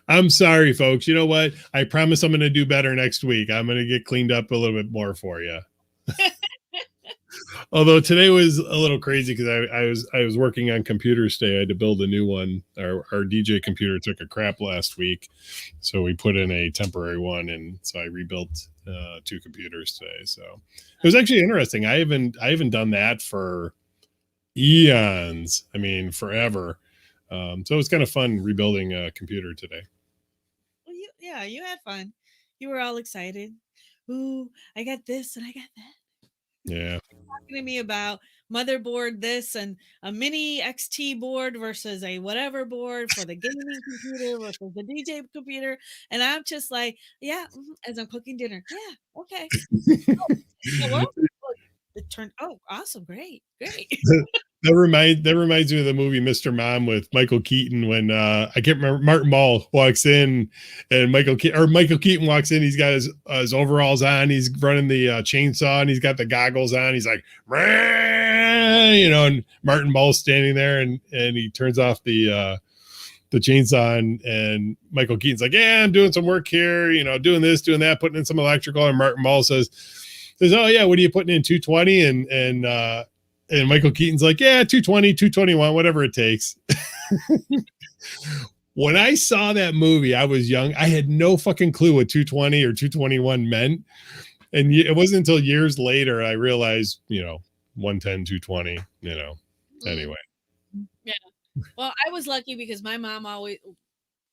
I'm sorry, folks. You know what? I promise I'm going to do better next week. I'm going to get cleaned up a little bit more for you. Although today was a little crazy because I was working on computers today. I had to build a new one. Our DJ computer took a crap last week, so we put in a temporary one, and so I rebuilt 2 computers today. So it was actually interesting. I haven't done that for eons. I mean, forever. So it was kind of fun rebuilding a computer today. Well, you had fun. You were all excited. Ooh, I got this and I got that. Yeah. Talking to me about motherboard this and a mini XT board versus a whatever board for the gaming computer versus the DJ computer. And I'm just like, yeah, as I'm cooking dinner. Yeah, okay. It turned. Oh, awesome! Great. That reminds me of the movie Mr. Mom with Michael Keaton when I can't remember, Martin Mull walks in and Michael Keaton walks in. He's got his overalls on. He's running the chainsaw and he's got the goggles on. He's like, and Martin Mull's standing there and he turns off the chainsaw and Michael Keaton's like, yeah, I'm doing some work here, doing this, doing that, putting in some electrical. And Martin Mull says, oh yeah, what are you putting in, 220? And Michael Keaton's like, yeah, 220, 221, whatever it takes. When I saw that movie, I was young. I had no fucking clue what 220 or 221 meant. And it wasn't until years later I realized, 110, 220, anyway. Yeah. Well, I was lucky because my mom always,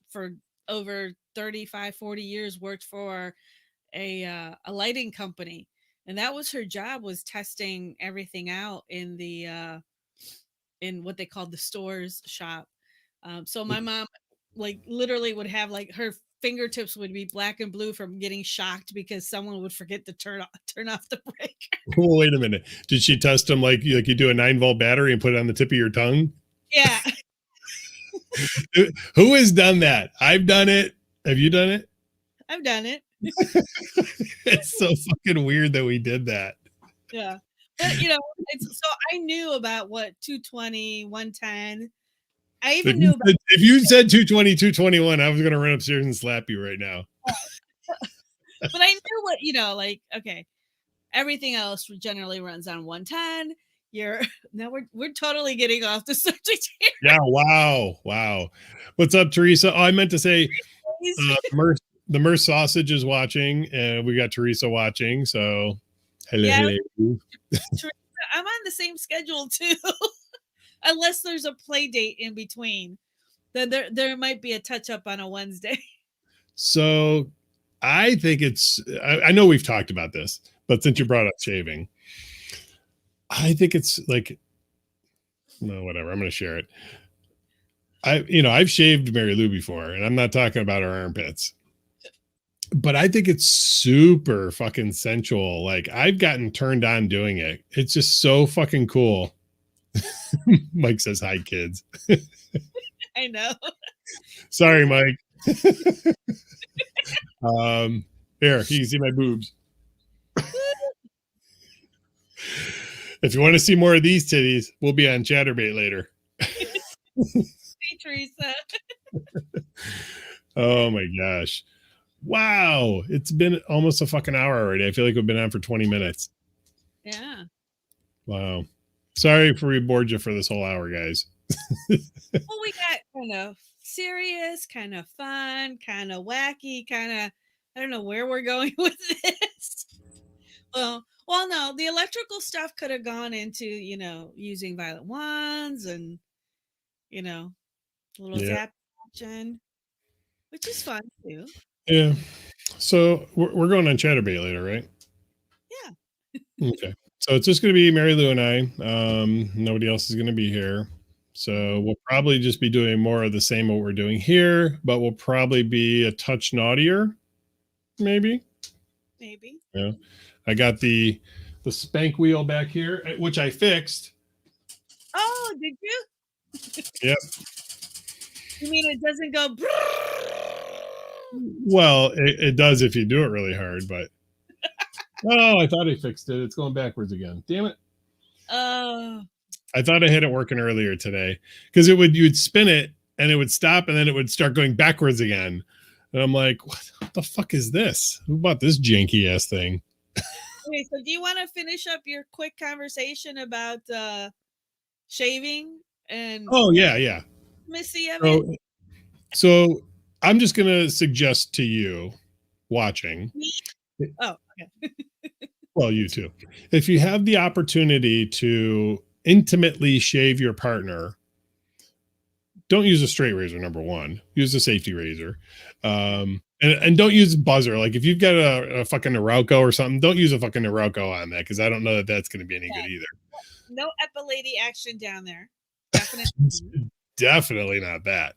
for over 35, 40 years, worked for a lighting company. And that was her job, was testing everything out in the in what they called the stores shop. So my mom like literally would have like her fingertips would be black and blue from getting shocked because someone would forget to turn off the breaker. Well, wait a minute. Did she test them like you do a 9-volt battery and put it on the tip of your tongue? Yeah. Who has done that? I've done it. Have you done it? I've done it. It's so fucking weird that we did that. Yeah. But so I knew about what 220, 110. I even knew about if you said 220, 221, I was gonna run upstairs and slap you right now. But I knew what, okay, everything else generally runs on 110. We're totally getting off the subject here. Yeah, wow. What's up, Teresa? Oh, I meant to say the Merce Sausage is watching, and we got Teresa watching. So, hello. Teresa, I'm on the same schedule too, unless there's a play date in between. Then there might be a touch up on a Wednesday. So, I think I know we've talked about this, but since you brought up shaving, I think it's like, no, whatever. I'm going to share it. I've shaved Marilu before, and I'm not talking about her armpits. But I think it's super fucking sensual. Like, I've gotten turned on doing it. It's just so fucking cool. Mike says, hi, kids. I know. Sorry, Mike. Here, you can see my boobs. If you want to see more of these titties, we'll be on Chatterbate later. Hey, Teresa. Oh, my gosh. Wow, it's been almost a fucking hour already. I feel like we've been on for 20 minutes. Yeah. Wow. Sorry if we bored you for this whole hour, guys. Well, we got kind of serious, kind of fun, kind of wacky, kind of, I don't know where we're going with this. Well, no, the electrical stuff could have gone into, using violet wands and, a little zap action, which is fun too. Yeah. So we're going on Chatterbait later, right? Yeah. Okay. So it's just going to be Marilu and I. Nobody else is going to be here. So we'll probably just be doing more of the same what we're doing here, but we'll probably be a touch naughtier, maybe. Yeah. I got the spank wheel back here, which I fixed. Oh, did you? Yep. You mean it doesn't go? Well, it does if you do it really hard, but oh, I thought I fixed it. It's going backwards again. Damn it. Oh. I thought I had it working earlier today because you'd spin it and it would stop and then it would start going backwards again. And I'm like, what the fuck is this? Who bought this janky ass thing? Okay, so do you want to finish up your quick conversation about shaving and? Oh yeah. Missy of it? So I'm just gonna suggest to you watching. Oh, okay. Well, you too. If you have the opportunity to intimately shave your partner, don't use a straight razor. Number one, use a safety razor, and don't use buzzer. Like if you've got a fucking Norelco or something, don't use a fucking Norelco on that because I don't know that that's going to be any good either. No epilady action down there. Definitely not that.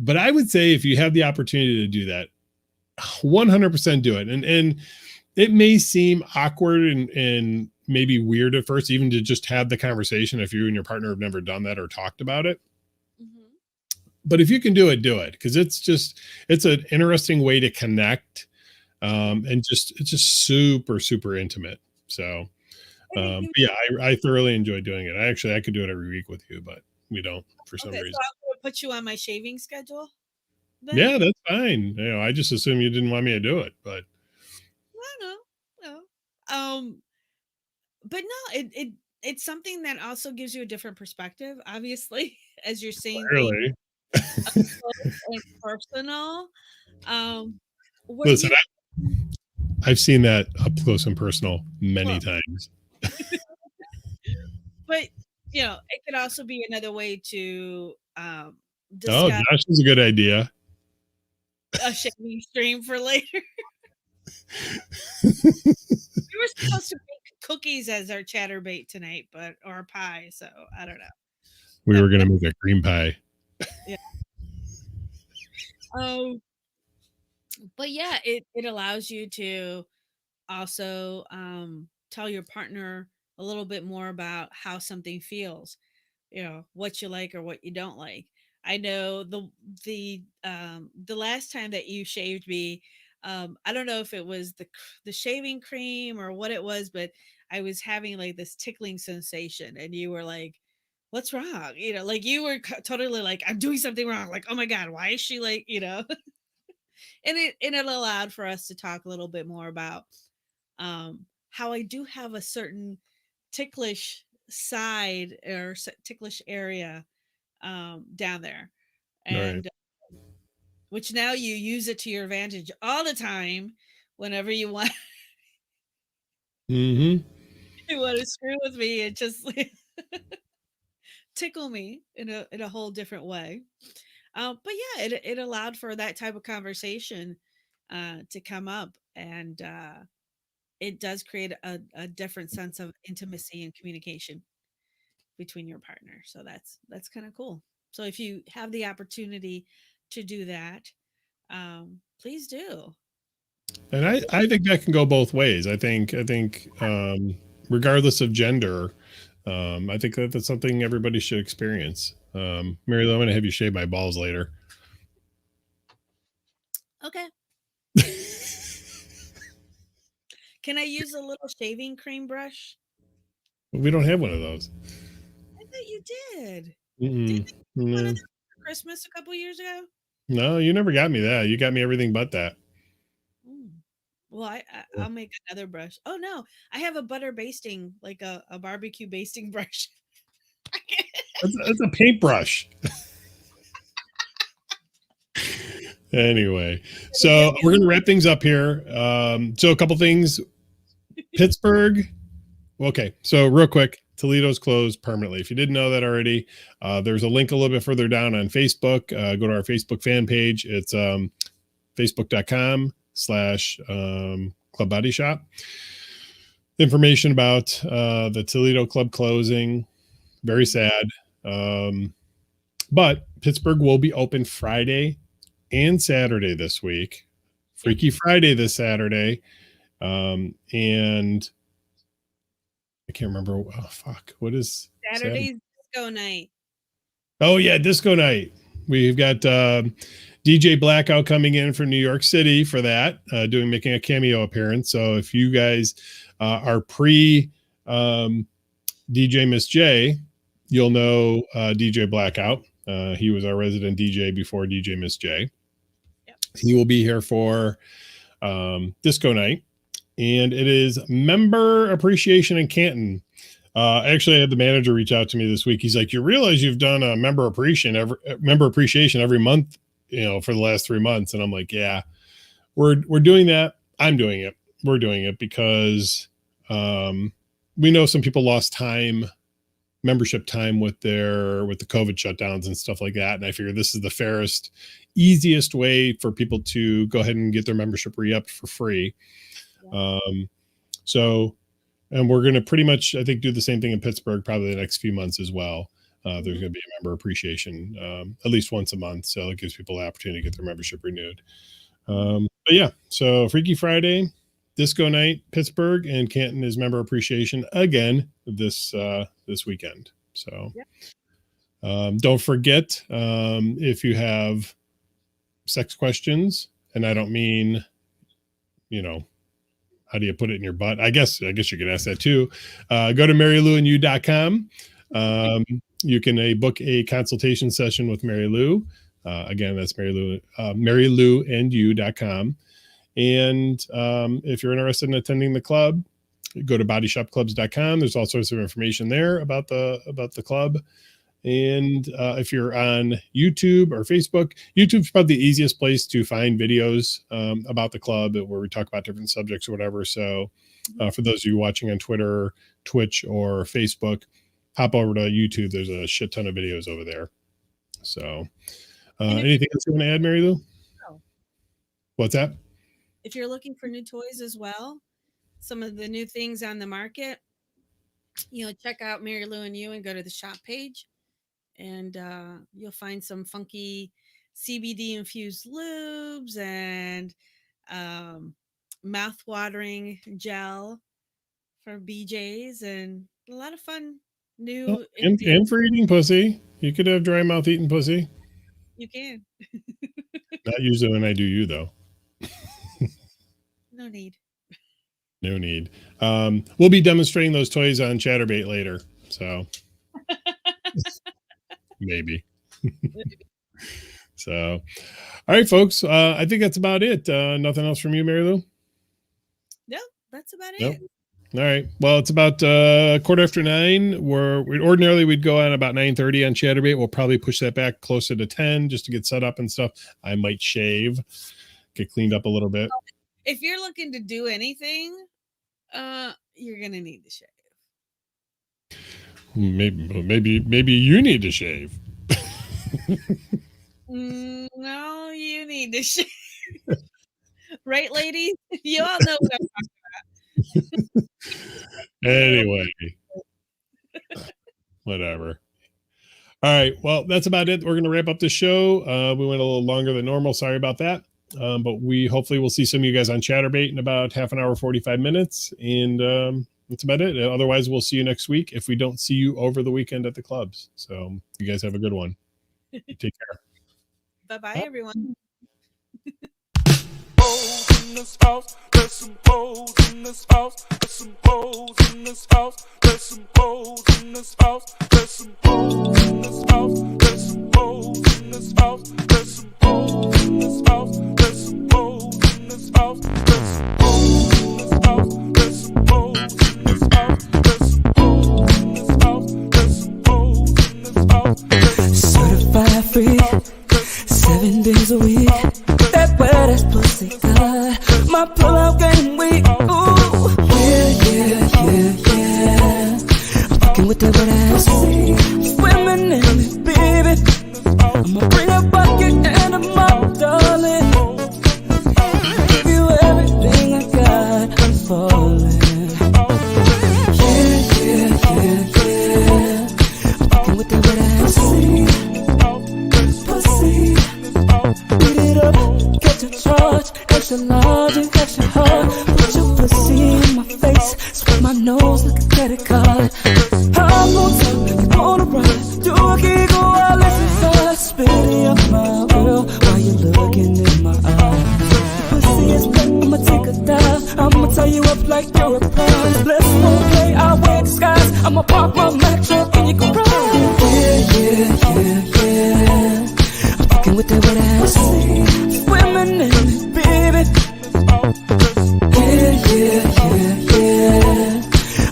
But I would say if you have the opportunity to do that, 100% do it. And it may seem awkward and maybe weird at first, even to just have the conversation if you and your partner have never done that or talked about it. Mm-hmm. But if you can do it, because it's an interesting way to connect, and it's just super, super intimate. So, yeah, I thoroughly enjoy doing it. I could do it every week with you, but we don't for some reason. So I'm going to put you on my shaving schedule. Then? Yeah, that's fine. I just assume you didn't want me to do it, but No. But no, it's something that also gives you a different perspective, obviously, as you're seeing things up close and personal. Listen, I've seen that up close and personal many times. But it could also be another way to discuss. Oh, gosh, that's a good idea. A shaving stream for later. We were supposed to make cookies as our Chatterbate tonight, or pie. So I don't know. We were going to make a cream pie. Yeah. But yeah, it allows you to also tell your partner a little bit more about how something feels, what you like or what you don't like. I know the last time that you shaved me, I don't know if it was the shaving cream or what it was, but I was having like this tickling sensation, and you were like, "What's wrong?" Like you were totally like, "I'm doing something wrong." Like, "Oh my God, why is she like?" And it allowed for us to talk a little bit more about how I do have a certain ticklish side or ticklish area down there, and which now you use it to your advantage all the time whenever you want. Mm-hmm. You want to screw with me and just tickle me in a whole different way. But yeah, it allowed for that type of conversation to come up, and it does create a different sense of intimacy and communication between your partner. So that's kind of cool. So if you have the opportunity to do that, please do. And I think that can go both ways. I think regardless of gender, I think that's something everybody should experience. Marilu, I'm going to have you shave my balls later. Okay. Can I use a little shaving cream brush? We don't have one of those. I thought you did. Mm-mm. Did you get one of those for Christmas a couple years ago? No, you never got me that. You got me everything but that. Well, I'll make another brush. Oh no, I have a butter basting, like a barbecue basting brush. It's a paintbrush. Anyway, so we're going to wrap things up here. So a couple things. Pittsburgh. Okay, so real quick, Toledo's closed permanently. If you didn't know that already, there's a link a little bit further down on Facebook. Go to our Facebook fan page. It's facebook.com/Club Body Shop. Information about the Toledo Club closing. Very sad. But Pittsburgh will be open Friday and Saturday this week. Freaky Friday this Saturday. And I can't remember. Oh, fuck. What is Saturday's disco night? Oh, yeah. Disco night. We've got DJ Blackout coming in from New York City for that, making a cameo appearance. So if you guys are pre DJ Miss J, you'll know DJ Blackout. He was our resident DJ before DJ Miss J. Yep. He will be here for disco night. And it is member appreciation in Canton. Actually, I had the manager reach out to me this week. He's like, "You realize you've done a member appreciation every month, for the last 3 months." And I'm like, "Yeah, we're doing that. I'm doing it. We're doing it because we know some people lost membership time with the COVID shutdowns and stuff like that. And I figure this is the fairest, easiest way for people to go ahead and get their membership re-upped for free." And we're going to pretty much, I think, do the same thing in Pittsburgh probably the next few months as well. There's going to be a member appreciation at least once a month. So it gives people the opportunity to get their membership renewed. But yeah, so Freaky Friday, Disco Night, Pittsburgh, and Canton is Member Appreciation again this weekend. So don't forget, if you have sex questions, and I don't mean, how do you put it in your butt? I guess you could ask that too. Go to mariluandyou.com. You can book a consultation session with Marilu. Again, that's mariluandyou.com. And if you're interested in attending the club, go to bodyshopclubs.com. There's all sorts of information there about the club. And if you're on YouTube or Facebook, YouTube's probably the easiest place to find videos about the club where we talk about different subjects or whatever. So for those of you watching on Twitter, Twitch, or Facebook, hop over to YouTube. There's a shit ton of videos over there. So anything else you want to add, Marilu? No. What's that? If you're looking for new toys as well, some of the new things on the market, check out Marilu and You and go to the shop page. And you'll find some funky CBD infused lubes and mouth-watering gel for BJs and a lot of fun new. And for eating pussy. You could have dry mouth eating pussy. You can. Not usually when I do you, though. No need. No need. We'll be demonstrating those toys on Chatterbate later. So. Maybe. So, all right, folks. I think that's about it. Nothing else from you, Marilu? No, that's about it. All right. Well, it's about 9:15. Ordinarily we'd go on about 9:30 on Chatterbait. We'll probably push that back closer to 10 just to get set up and stuff. I might shave, get cleaned up a little bit. If you're looking to do anything, you're gonna need to shave. Maybe you need to shave. No, you need to shave. Right, ladies? You all know what I'm talking about. Anyway. Whatever. All right. Well, that's about it. We're going to wrap up the show. We went a little longer than normal. Sorry about that. But we hopefully will see some of you guys on Chatterbait in about half an hour, 45 minutes. And that's about it. Otherwise, we'll see you next week if we don't see you over the weekend at the clubs. So you guys have a good one. Take care. Bye-bye, everyone. In this house, there's some hoes in this house, there's some hoes in this house, there's some hoes in this house, there's some hoes in this house, there's some hoes in this house, there's some hoes in this house, there's some hoes in this house, there's some hoes in this house, there's some hoes in this house, there's some hoes in this house, there's some hoes in this house. Certified free, 7 days a week. That wet ass pussy good. My pull-out game weak. Ooh, yeah. I'm fucking with that wet ass. Swimming in it, baby. I'ma bring a bucket and a mop, darling. Give you everything I got. I'm falling. Yeah. I'm fucking with that wet ass. Pussy. Beat it up, catch a charge, extra large and extra hard. Put your pussy in my face, sweep my nose like a credit card. I'm on top, you wanna ride, do a giggle while listen fast. Spit it up my girl, while you looking in my eyes. Pussy is wet, I'ma take a dive, I'ma tie you up like you're a prize. Let's play, I'll wear disguise, I'ma park my Mack truck and you can ride. Yeah. Fucking with that wet ass, swimming in it, baby. Yeah.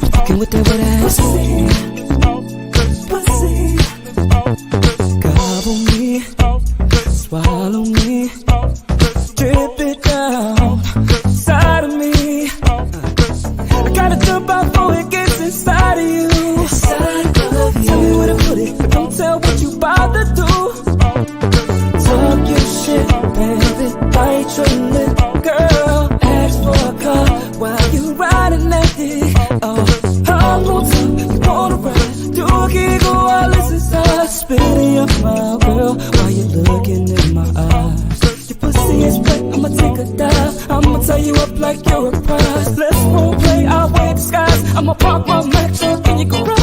I'm fucking with that wet ass, pussy. Gobble me, swallow me, drip it down inside of me. I gotta jump out before it gets inside of you. you're a prize. Let's role play our way disguise. I'ma park my Mac truck in your garage.